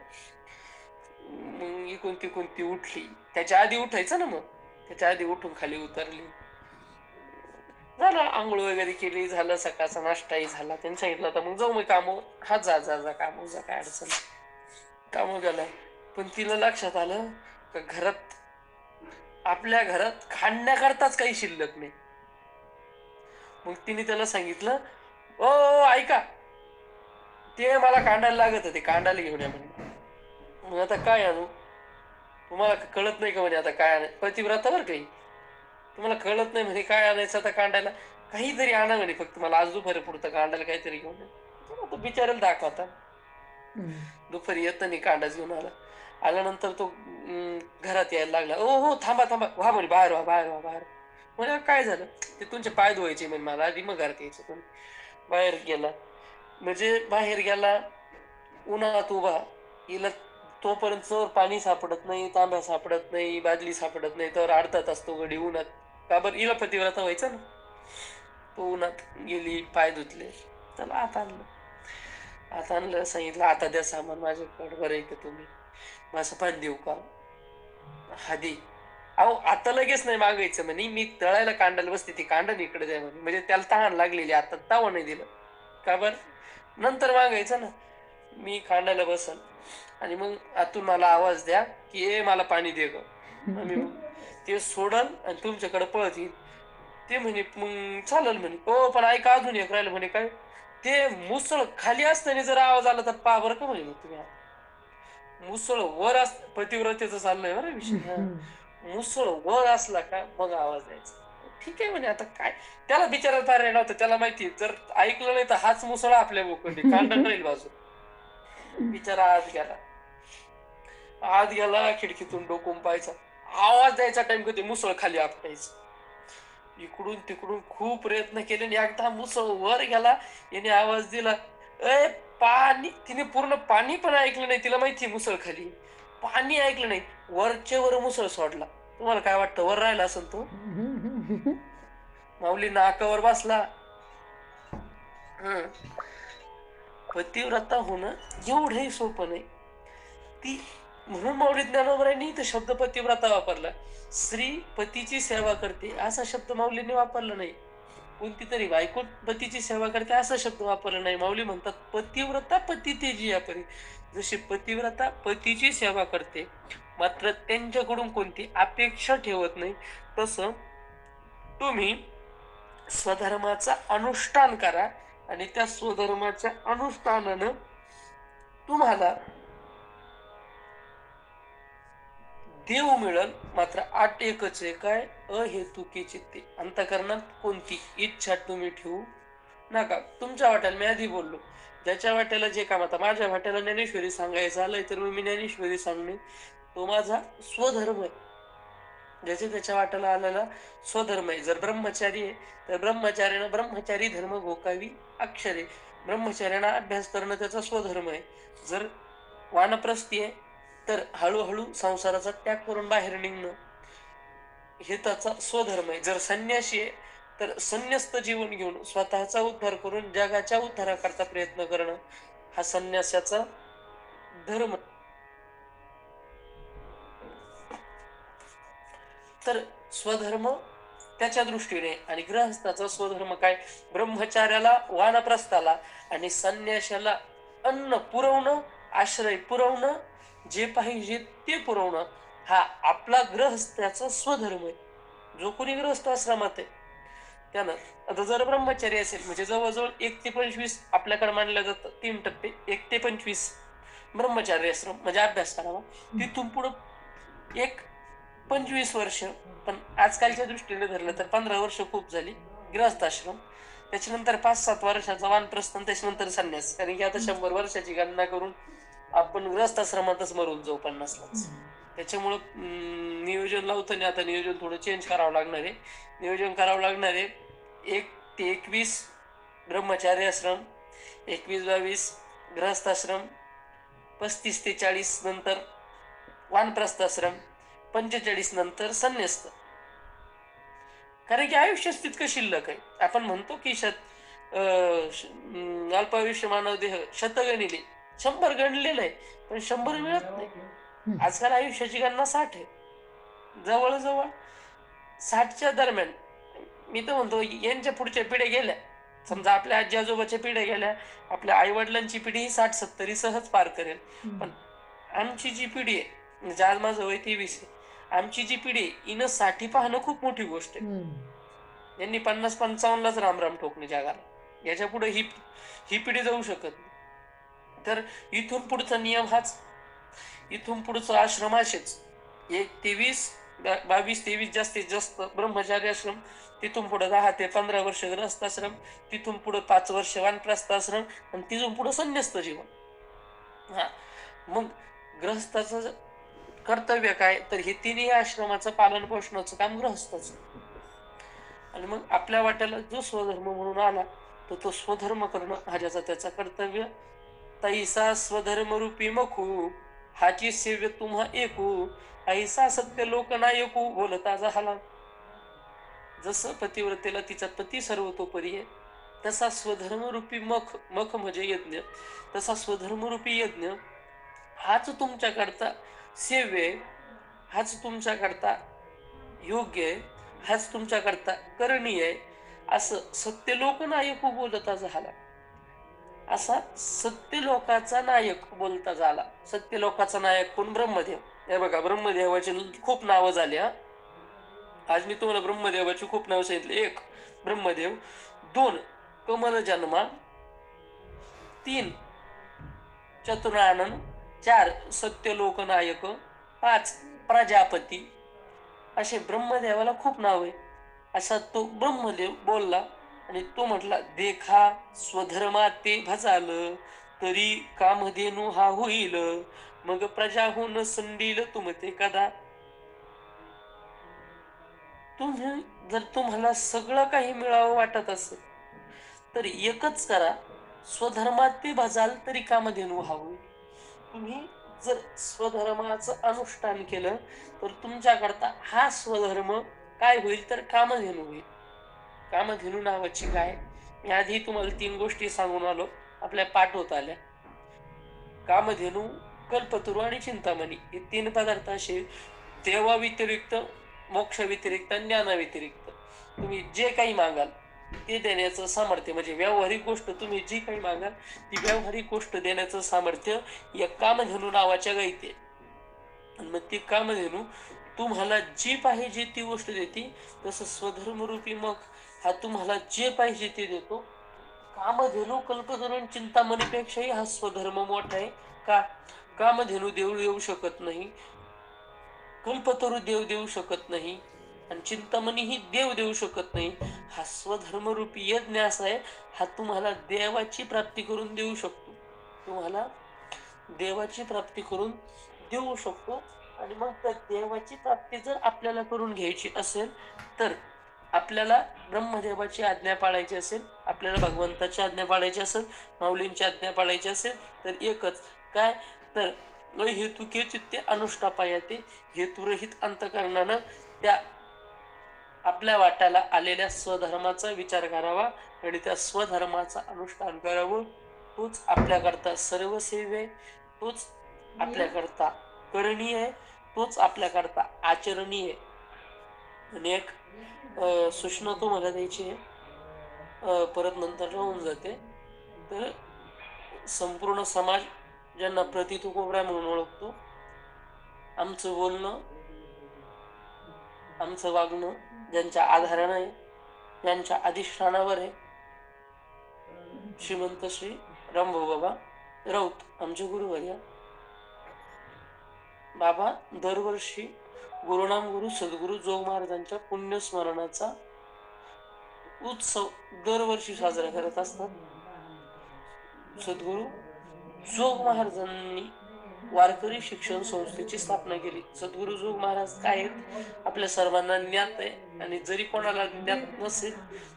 Speaker 1: मग इकून तिकून ती उठली. त्याच्या आधी उठायचं ना, मग त्याच्या आधी उठून खाली उतरली. झालं, आंघोळ वगैरे केली, झालं, सकाळचा नाश्ताही झाला. त्यांनी सांगितलं आता मग जाऊ, मग कामावर. हा जा जा जा कामावर जा, काय अडचण नाही. कामावर गेला. पण तिला लक्षात आलं का घरात, आपल्या घरात खाण्याकरताच काही शिल्लक नाही. मग तिने त्याला सांगितलं, ओ ऐका, ते मला कांडायला लागत होते, कांडायला घेऊन या म्हणे. मग आता काय आणू, तुम्हाला कळत नाही का म्हणे आता काय आणाय. पतिव्रता बरं काही, तुम्हाला कळत नाही म्हणे काय आणायचं आता कांडायला. काहीतरी आणा म्हणे, फक्त मला आज दुपारी पुरतं कांडायला काहीतरी घेऊन या. तो बिचारायला दाखवता. दुपारी येताना कांडाच घेऊन आल्यानंतर तो घरात यायला लागला. ओ हो थांबा थांबा, व्हा म्हणे, बाहेर व्हा बाहेर व्हा बाहेर. म्हणजे काय झालं, ते तुमचे पाय धुवायचे म्हणे मला, आधी मग घरात यायचं. तुम्ही बाहेर गेला. म्हणजे बाहेर गेला, उन्हात उभा. हिला तोपर्यंत पाणी सापडत नाही, तांब्या सापडत नाही, बादली सापडत नाही, तर अर्धा तास तो गडी उन्हात. का बरं, हिला पतिव्रता व्हायचं ना. तो उन्हात गेली, पाय धुतले, त्याला आता आणलं. सांगितलं आता द्या सामान माझ्याकडे, बरं आहे का तुम्ही, माझं पाणी देऊ का. हा दे. अहो आता लगेच नाही मागायचं म्हणे, मी तळायला कांडायला बसते, ती कांडण इकडे द्या म्हणे. म्हणजे त्याला तहान लागलेली, आता ताव नाही दिलं का बरं, नंतर मागायचं ना. मी कांडायला बसल आणि मग आतून मला आवाज द्या की ए मला पाणी दे ग. आम्ही मग ते सोडल आणि तुमच्याकडे पळत येईल. ते म्हणे मग चालेल म्हणे. हो पण ऐका, अजून एक राहिलं म्हणे. काय ते मुसळ खाली असताना जर आवाज आला तर पा बरं का म्हणे. मग तुम्ही मुसळ वर पतिव्रतेचं चाललंय बरं विषय. मुसळ वर असला का मग आवाज द्यायचा. ठीक आहे म्हणे, आता काय त्याला बिचारायला पर्याय नव्हतं. त्याला माहिती जर ऐकलं नाही तर हाच मुसळ आपल्या बोकंडी कांडण राहील बाजू. बिचारा आत गेला, खिडकीतून डोकून पाहायचा, आवाज द्यायचा टाइम कधी मुसळ खाली आपटायचं. इकडून तिकडून खूप प्रयत्न केले आणि एकदा मुसळ वर गेला, याने आवाज दिला ए पाणी. तिने पूर्ण पाणी पण ऐकलं नाही, तिला माहिती मुसळ खाली. पाणी ऐकलं नाही, वरचे वर मुसळ सोडला. तुम्हाला काय वाटतं वर राहिला असेल तो. माऊली नाकावर बसला. पतिव्रता होणं एवढंही सोपं नाही. ती म्हणून माऊली ज्ञानोबरांनी इथं शब्द पतिव्रता वापरला. स्त्री पतीची सेवा करते असा शब्द माऊलींनी वापरला नाही. कोणती तरी बायको पतीची सेवा करते असा शब्द वापरला नाही. माऊली म्हणतात पतिव्रता पती तेजी या परी. जशी पतिव्रता पतीची सेवा करते मात्र त्यांच्याकडून कोणती अपेक्षा ठेवत नाही, तसं तुम्ही स्वधर्माचा अनुष्ठान करा आणि त्या स्वधर्माच्या अनुष्ठानानं तुम्हाला देव मिळल. मात्र आठ एकच आहे, काय अहेतुकी चित्ते. अंतःकरणात कोणती इच्छा तुम्ही ठेवू नका. तुमच्या वाट्याला मी आधी बोललो, ज्याच्या वाट्याला जे काम. आता माझ्या वाट्याला ज्ञानेश्वरी सांगायचं आलंय तर मी ज्ञानेश्वरी सांगणे, तो माझा स्वधर्म आहे. ज्याच्या त्याच्या वाट्याला आलेला स्वधर्म आहे. जर ब्रह्मचारी आहे तर ब्रह्मचार्यानं ब्रह्मचारी धर्म भोकावी अक्षरे. ब्रह्मचार्यानं अभ्यास करणं त्याचा स्वधर्म आहे. जर वानप्रस्थी आहे तर हळूहळू संसाराचा त्याग करून बाहेर निघणं हे त्याचा स्वधर्म आहे. जर संन्यासी आहे तर संन्यस्त जीवन घेऊन स्वतःचा उद्धार करून जगाच्या उद्धाराकरता प्रयत्न करणं हा संन्यासाचा धर्म. तर स्वधर्म त्याच्या दृष्टीने, आणि गृहस्थाचा स्वधर्म काय, ब्रह्मचार्याला वानप्रस्थाला आणि संन्याशाला अन्न पुरवणं, आश्रय पुरवणं, जे पाहिजे ते पुरवणं, हा आपला गृहस्थाचा स्वधर्म आहे. जो कोणी गृहस्थ आश्रमात आहे त्यानं, आता जर ब्रह्मचारी असेल म्हणजे जवळजवळ 1 ते 25 आपल्याकडे मानलं जातं 3 टप्पे, 1 ते 25 ब्रह्मचारी आश्रम म्हणजे अभ्यास करावा. तिथून पुढं एक 25 वर्ष, पण आजकालच्या दृष्टीने धरलं तर 15 वर्ष खूप झाली गृहस्थाश्रम. त्याच्यानंतर 5-7 वर्षाचा वानप्रस्थ, त्याच्यानंतर संन्यास. कारण की आता 100 वर्षाची गणना करून आपण गृहस्थाश्रमातच मरून जाऊ 50लाच. त्याच्यामुळं नियोजन लावताना आता नियोजन थोडं चेंज करावं लागणार आहे. नियोजन करावं लागणार आहे 1 ते 21 ब्रह्मचारी आश्रम, 21-22 गृहस्थाश्रम, 35 ते 40 नंतर वानप्रस्थाश्रम, 45 नंतर संन्यस्त. कारण की आयुष्य तितकं शिल्लक आहे. आपण म्हणतो की अल्पायुष्य मानव देह शतगणिले, 100 गणलेलं आहे, पण 100 मिळत नाही. आजकाल आयुष्याची गणना 60 आहे. जवळजवळ 60च्या दरम्यान, मी तर म्हणतो यांच्या पुढच्या पिढ्या गेल्या, समजा आपल्या आजी आजोबाच्या पिढ्या गेल्या, आपल्या आई वडिलांची पिढी ही 60-70 सहज पार करेल. पण आमची जी पिढी आहे, म्हणजे आज माझं वय 23 आहे, आमची जी पिढी आहे हिनं 60 पाहणं खूप मोठी गोष्ट आहे. यांनी 50-55लाच रामराम ठोकणे जगाला. याच्या पुढे ही पिढी जाऊ शकत नाही. तर इथून पुढचा नियम हाच, इथून पुढचा आश्रम असेच 1 ते 20, 22 ते 20 जास्तीत जास्त ब्रह्मचारी आश्रम, तिथून पुढे 10 ते 15 वर्ष गृहस्थाश्रम, तिथून पुढे 5 वर्ष वानप्रस्थाश्रम, आणि तिथून पुढे संन्यस्त जीवन. हा, मग गृहस्थाचं कर्तव्य काय, तर हे तिन्ही आश्रमाचं पालन पोषणाचं काम गृहस्थाचं. आणि मग आपल्या वाट्याला जो स्वधर्म म्हणून आला तर तो स्वधर्म करणं हा ज्याचा त्याचा कर्तव्य. तैसा स्वधर्म रूपी मखू, हाची सेव्य तुम्हा एकू, ऐसा सत्य लोक नायकू बोलता झाला. जसं पतिव्रतेला तिचा पती सर्वतोपरी आहे, तसा स्वधर्मरूपी मख म्हणजे यज्ञ, तसा स्वधर्मरूपी यज्ञ हाच तुमच्याकरता सेव्य आहे, हाच तुमच्याकरता योग्य आहे, हाच तुमच्याकरता करणीय आहे, असं सत्य लोक नायक बोलता झाला. असा सत्य लोकाचा नायक बोलता झाला. सत्य लोकाचा नायक कोण? ब्रह्मदेव. हे बघा, ब्रह्मदेवाची खूप नावं झाली. आज मी तुम्हाला ब्रह्मदेवाची खूप नावं सांगितली. 1 ब्रह्मदेव, 2 कमल जन्मा, 3 चतुरानन, 4 सत्य लोकनायक, 5 प्रजापती. असे ब्रह्मदेवाला खूप नाव आहे. असा तो ब्रह्मदेव बोलला आणि तो म्हटला, देखा स्वधर्मा ते भजाल, तरी कामधेनू हा होईल, मग प्रजा होऊन संडील तुमते कदा. तुम्ही जर तुम्हाला सगळं काही मिळावं वाटत असेल तर एकच करा, स्वधर्मात ते भजाल तरी कामधेनू हा होईल. तुम्ही जर स्वधर्माचं अनुष्ठान केलं तर तुमच्याकरता हा स्वधर्म काय होईल, तर कामधेनू होईल. कामधेनू नावाची गाय, मी आधी तुम्हाला 3 गोष्टी सांगून आलो, आपल्या पाठ होत आल्या. कामधेनू, कल्पतरू आणि चिंतामणी हे 3 पदार्थ असे देवा व्यतिरिक्त, मोक्ष व्यतिरिक्त, ज्ञाना व्यतिरिक्त तुम्ही जे काही मागाल ते देण्याचं सामर्थ्य, म्हणजे व्यावहारिक गोष्ट तुम्ही जी काही मागाल ती व्यावहारिक गोष्ट देण्याचं सामर्थ्य या कामधेनू नावाच्या गायीत आहे. आणि मग ती कामधेनू तुम्हाला जी पाहिजे ती गोष्ट देते. तसं स्वधर्मरूपी मग हा तुम्हाला जे पाहिजे ते देतो. कामधेनू, कल्पतरू, चिंतामणीपेक्षाही हा स्वधर्म मोठा आहे. का? कामधेनू देऊ येऊ शकत नाही, कल्पतरू देव देऊ शकत नाही, आणि चिंतामणी ही देव देऊ शकत नाही. हा स्वधर्मरूपी यज्ञ असा आहे, हा तुम्हाला देवाची प्राप्ती करून देऊ शकतो. तुम्हाला देवाची प्राप्ती करून देऊ शकतो. आणि मग त्या देवाची प्राप्ती जर आपल्याला करून घ्यायची असेल तर आपल्याला ब्रह्मदेवाची आज्ञा पाळायची असेल, आपल्याला भगवंताची आज्ञा पाळायची असेल, माऊलींची आज्ञा पाळायची असेल तर एकच काय, तर हेतुके चित्ते अनुष्ठापायते, हेतुरहित अंतकरणानं त्या आपल्या वाट्याला आलेल्या स्वधर्माचा विचार करावा आणि त्या स्वधर्माचा अनुष्ठान करावं. तोच आपल्याकरता सर्व सेव्य आहे, तोच आपल्याकरता करणीय आहे, तोच आपल्याकरता आचरणीय आहे. आणि एक सूचना तुम्हाला द्यायची आहे, परत नंतर राहून जाते. तर संपूर्ण समाज ज्यांना प्रथित कोबरा म्हणून ओळखतो, आमचं बोलणं, आमचं वागणं ज्यांच्या आधारानं आहे, ज्यांच्या अधिष्ठानावर आहे, श्रीमंत श्री रामभाऊ बाबा राऊत आमचे गुरुवर्य. बाबा दरवर्षी गुरुनाम गुरु सद्गुरू जोग महाराजांच्या पुण्यस्मरणाचा उत्सव दरवर्षी साजरा करत असतात. सद्गुरू जोग महाराजांनी वारकरी शिक्षण संस्थेची स्थापना केली. सद्गुरू जोग महाराज काय आहेत आपल्या सर्वांना ज्ञात आहे, आणि जरी कोणाला ज्ञात नसेल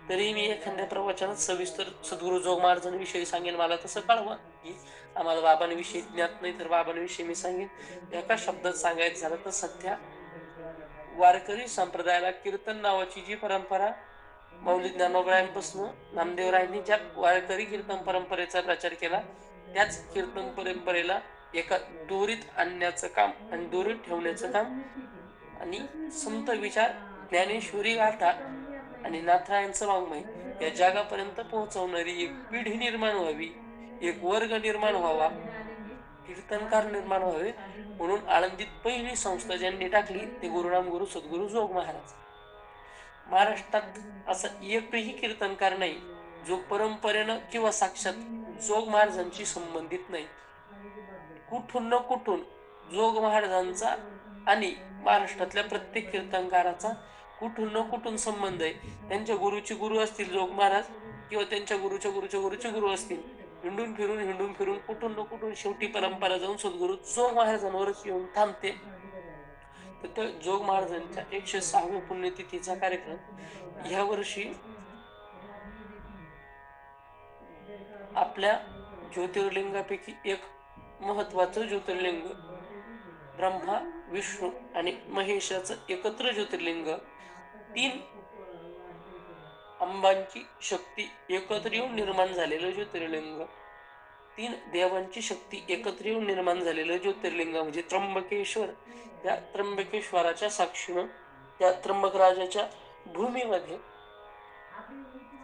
Speaker 1: तरी मी एखाद्या प्रवचनात सविस्तर सद्गुरू जोग महाराजांविषयी सांगेन. मला तसं कळवा की आम्हाला बाबांविषयी ज्ञात नाही, तर बाबांविषयी मी सांगेन. एका शब्दात सांगायचं झालं तर सध्या वारकरी संप्रदायाला कीर्तन नावाची जी परंपरा मौली ज्ञानोबायांपासून नामदेवरायांनी ज्या वारकरी कीर्तन परंपरेचा प्रचार केला, त्याच कीर्तन परंपरेला एका दोरीत आणण्याचं काम आणि दोरीत ठेवण्याचं काम आणि संत विचार, ज्ञानेश्वरी गाथा आणि नाथरायांचं वाङ्मय या जगापर्यंत पोहोचवणारी एक पिढी निर्माण व्हावी, एक वर्ग निर्माण व्हावा, कीर्तनकार निर्माण व्हावे म्हणून आळंदीत पहिली संस्था ज्यांनी टाकली ते गुरुनाम गुरु सद्गुरू जोग महाराज. महाराष्ट्रात असं एकही कीर्तनकार नाही जो परंपरेनं किंवा साक्षात जोग महाराजांशी संबंधित नाही. कुठून न कुठून जोग महाराजांचा आणि महाराष्ट्रातल्या प्रत्येक कीर्तनकाराचा कुठून न कुठून संबंध आहे. त्यांच्या गुरुचे गुरु असतील जोग महाराज, किंवा त्यांच्या गुरुच्या गुरुच्या गुरुचे गुरु असतील. हिंडून फिरून कुठून न कुठून शेवटी परंपरा जाऊन सद्गुरू जोग महाराजांवरच येऊन थांबते. तर त्या जोग महाराजांच्या 106व्या पुण्यतिथीचा कार्यक्रम ह्या वर्षी आपल्या ज्योतिर्लिंगापैकी एक महत्वाचं ज्योतिर्लिंग, ब्रह्मा विष्णू आणि महेशाचं एकत्र ज्योतिर्लिंग, 3 अंबांची शक्ती एकत्र येऊन निर्माण झालेलं ज्योतिर्लिंग, 3 देवांची शक्ती एकत्र येऊन निर्माण झालेलं ज्योतिर्लिंग म्हणजे त्र्यंबकेश्वर. त्या त्र्यंबकेश्वराच्या साक्षीनं त्या त्र्यंबकराजाच्या भूमीमध्ये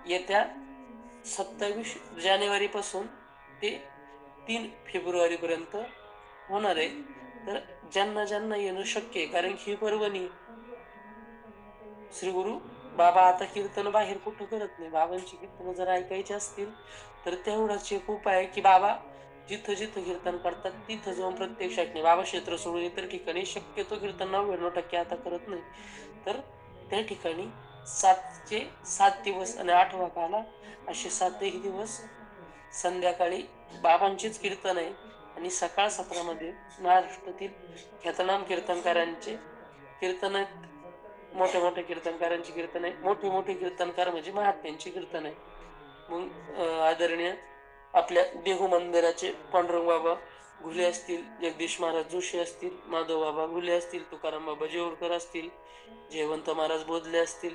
Speaker 1: येत्या 27 जानेवारी पासून ते 3 फेब्रुवारी पर्यंत होणार आहे. तर ज्यांना ज्यांना येणं शक्य आहे, कारण ही पर्वणी श्री गुरु बाबा आता कीर्तन बाहेर कुठं करत नाही. बाबांची कीर्तन जर ऐकायची असतील तर तेवढाच एक उपाय आहे की बाबा जिथं जिथं कीर्तन करतात तिथं जाऊन प्रत्यक्षात नाही. बाबा क्षेत्र सोडून इतर ठिकाणी शक्यतो कीर्तन 99% आता करत नाही. तर त्या ठिकाणी 7चे 7 दिवस आणि 8वा काला असे 7ही दिवस संध्याकाळी बाबांचीच कीर्तन आहे. आणि सकाळ सत्रामध्ये महाराष्ट्रातील ख्यातनाम कीर्तनकारांचे कीर्तन आहेत. मोठ्या मोठ्या कीर्तनकारांची कीर्तन आहे. मोठे मोठे कीर्तनकार म्हणजे महात्म्यांची कीर्तन आहे. मग आदरणीय आपल्या देहू मंदिराचे पांडुरंग बाबा घुले असतील, जगदीश महाराज जोशी असतील, माधव बाबा घुले असतील, तुकाराम बाबा जेऊरकर असतील, जयवंत महाराज बोधले असतील,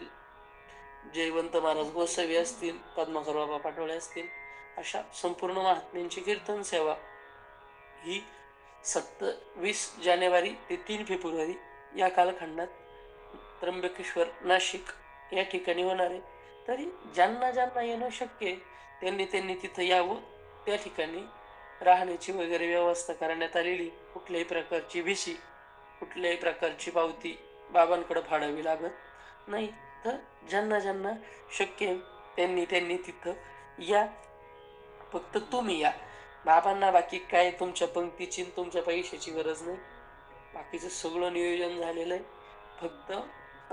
Speaker 1: जयवंत महाराज गोसावी असतील, पद्माकर बाबा पाटोळे असतील, अशा संपूर्ण महात्म्यांची कीर्तन सेवा ही 27 जानेवारी ते 3 फेब्रुवारी या कालखंडात त्र्यंबकेश्वर नाशिक या ठिकाणी होणार आहे. तरी ज्यांना ज्यांना येणं शक्य आहे त्यांनी तिथं यावं. त्या ठिकाणी राहण्याची वगैरे व्यवस्था करण्यात आलेली, कुठल्याही प्रकारची भिशी, कुठल्याही प्रकारची पावती बाबांकडे फाडावी लागत नाही. तर ज्यांना ज्यांना शक्य आहे त्यांनी तिथं या. फक्त तुम्ही या. बाबांना बाकी काय तुमच्या पंक्तीची तुमच्या पैशाची गरज नाही. बाकीचं सगळं नियोजन झालेलं आहे. फक्त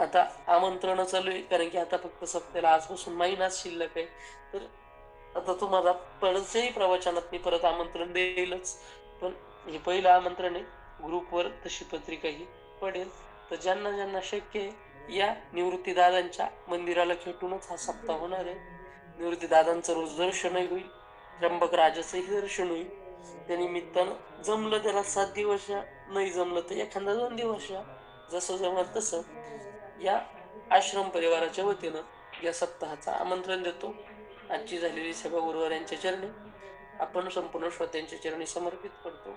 Speaker 1: आता आमंत्रण चालू आहे, कारण की आता फक्त सप्त्याला आजपासून महिनाच शिल्लक आहे. तर आता तुम्हाला परतच्याही प्रवचनात मी परत आमंत्रण देईलच, पण हे पहिलं आमंत्रण आहे. ग्रुपवर तशी पत्रिकाही पडेल. तर ज्यांना ज्यांना शक्य आहे या. निवृत्ती दादांच्या मंदिराला खेटूनच हा सप्ताह होणार आहे. निवृत्ती दादांचं रोज दर्शनही होईल, त्र्यंबक राजाचंही दर्शन होईल. त्या निमित्तानं जमलं त्याला 7 दिवस या, नाही जमलं तर एखादा 2 दिवस या, जसं जमलं तसं या. आश्रम परिवाराच्या वतीनं या सप्ताहाचं आमंत्रण देतो. आजची झालेली सेवा गुरुवार यांच्या चरणी आपण संपूर्ण श्रोत्यांच्या चरणी समर्पित करतो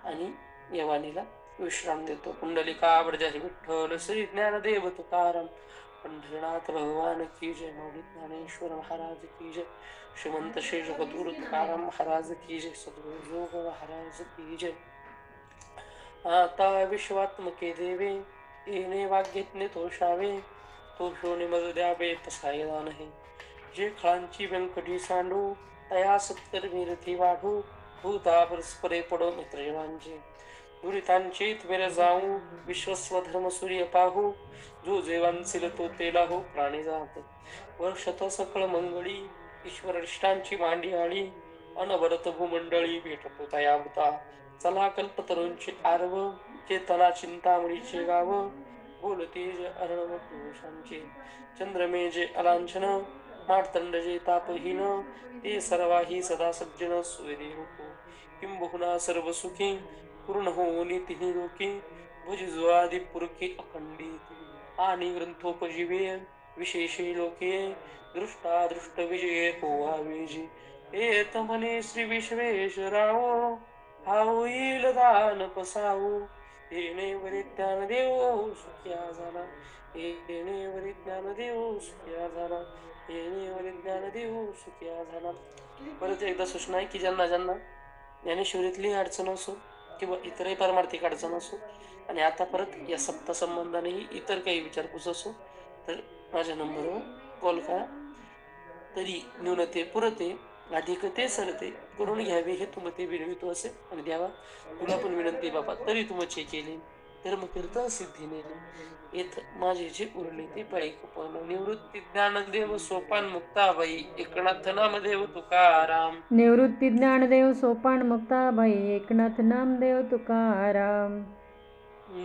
Speaker 1: आणि या वाणीला विश्राम देतो. पुंडलिका ब्रजारी विठ्ठल श्री ज्ञानदेव तुकाराम पंढरीनाथ भगवान की जय. मौली ज्ञानेश्वर महाराज की जय. श्रीमंत श्री जगद्गुरु तुकाराम महाराज की जय. सद्गुरु योग महाराज की जय. आता विश्वात्मके देवे येणे वाग्यज्ञ तोषावे तो शोने मज द्यावे तसा येदा नाही. जे खळांची व्यंकटी सांडू तया सत्तर निरती वाढू भूता परस्परे पडो मित्रजनांचे दुरितांचे त्वेर जाऊ विश्वस्वधर्म सूर्य पाहू जो जेवांसील तो तेला हो प्राणी जात वर्षत सकळ मंगळी ईश्वर इष्टांची मांडी आळी अनवरत भूमंडळी भेटतो तया होता. चला कल्पतरूंची आरव चेतना चिंतामणीचे गाव बोलते जे अर्णव पुरुषांचे चंद्रमे जे अलांछन मार्तंड जे तापहीन ते सर्वाही सदा सज्जन सुवेदी होतो. किंबहुना सर्व सुखी पूर्ण होऊनी तिन्ही लोके भुज जुआदी पुरकी अखंडित आणि ग्रंथोपजीवे विशेषी लोके दृष्टा दृष्ट विजय होवावेजी येत म्हणे श्री विश्वेश्वराव हा होईल दान पसावू येणे वरी ज्ञान देव सुख्या झाला येणे वरी ज्ञान देव सुख्या झाला येणे वरी ज्ञान देव सुख्या झाला. परत एकदा सूचना आहे की ज्यांना ज्यांना ज्ञानेश्वरीतली अडचण असो किंवा इतरही पारमार्थिक अडचण असो आणि आता परत या सप्त संबंधानेही इतर काही विचारपूस असो तर माझ्या नंबरवर कॉल करा. तरी न्यूनते पुरते अधिकते सरते करून घ्यावे हे तुमते विनवितो असे आणि द्यावा तुला पण विनंती बाबा तरी तुमचे केले धर्म कीर्तन सिद्धी नेले येत माझे जे उरले ते पायक पण निवृत्ती ज्ञानदेव सोपान मुक्ताबाई एकनाथ नामदेव तुकाराम.
Speaker 2: निवृत्ती ज्ञानदेव सोपान मुक्ताबाई एकनाथ नामदेव तुकाराम.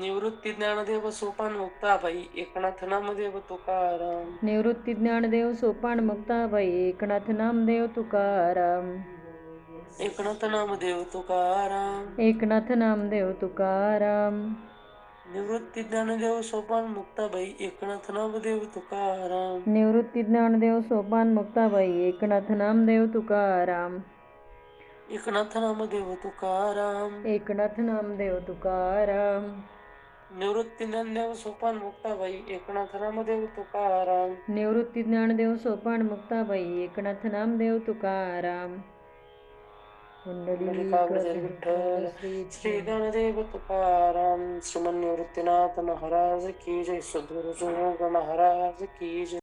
Speaker 1: निवृत्ती ज्ञानदेव सोपान मुक्ताबाई एकनाथ नामदेव तुकाराम.
Speaker 2: निवृत्ती ज्ञानदेव सोपान मुक्ताबाई एकनाथ नामदेव तुकाराम.
Speaker 1: एकनाथ नामदेव तुकाराम.
Speaker 2: एकनाथ नामदेव तुकाराम.
Speaker 1: निवृत्ती ज्ञानदेव सोपान मुक्ताबाई एकनाथ नामदेव तुकाराम.
Speaker 2: निवृत्ती ज्ञानदेव सोपान मुक्ताबाई एकनाथ नामदेव तुकाराम.
Speaker 1: एकनाथ नामदेव तुकाराम.
Speaker 2: एकनाथ नामदेव तुकाराम.
Speaker 1: निवृत्ती ज्ञानदेव सोपान मुक्ताबाई एकनाथ नामदेव तुकाराम.
Speaker 2: निवृत्ती ज्ञानदेव सोपान मुक्ताबाई एकनाथ नामदेव तुकाराम.
Speaker 1: विठ्ठल श्री ज्ञानदेव तुकाराम. श्रीमन निवृत्तीनाथ महाराज की जय. सद्गुरु महाराज की जय.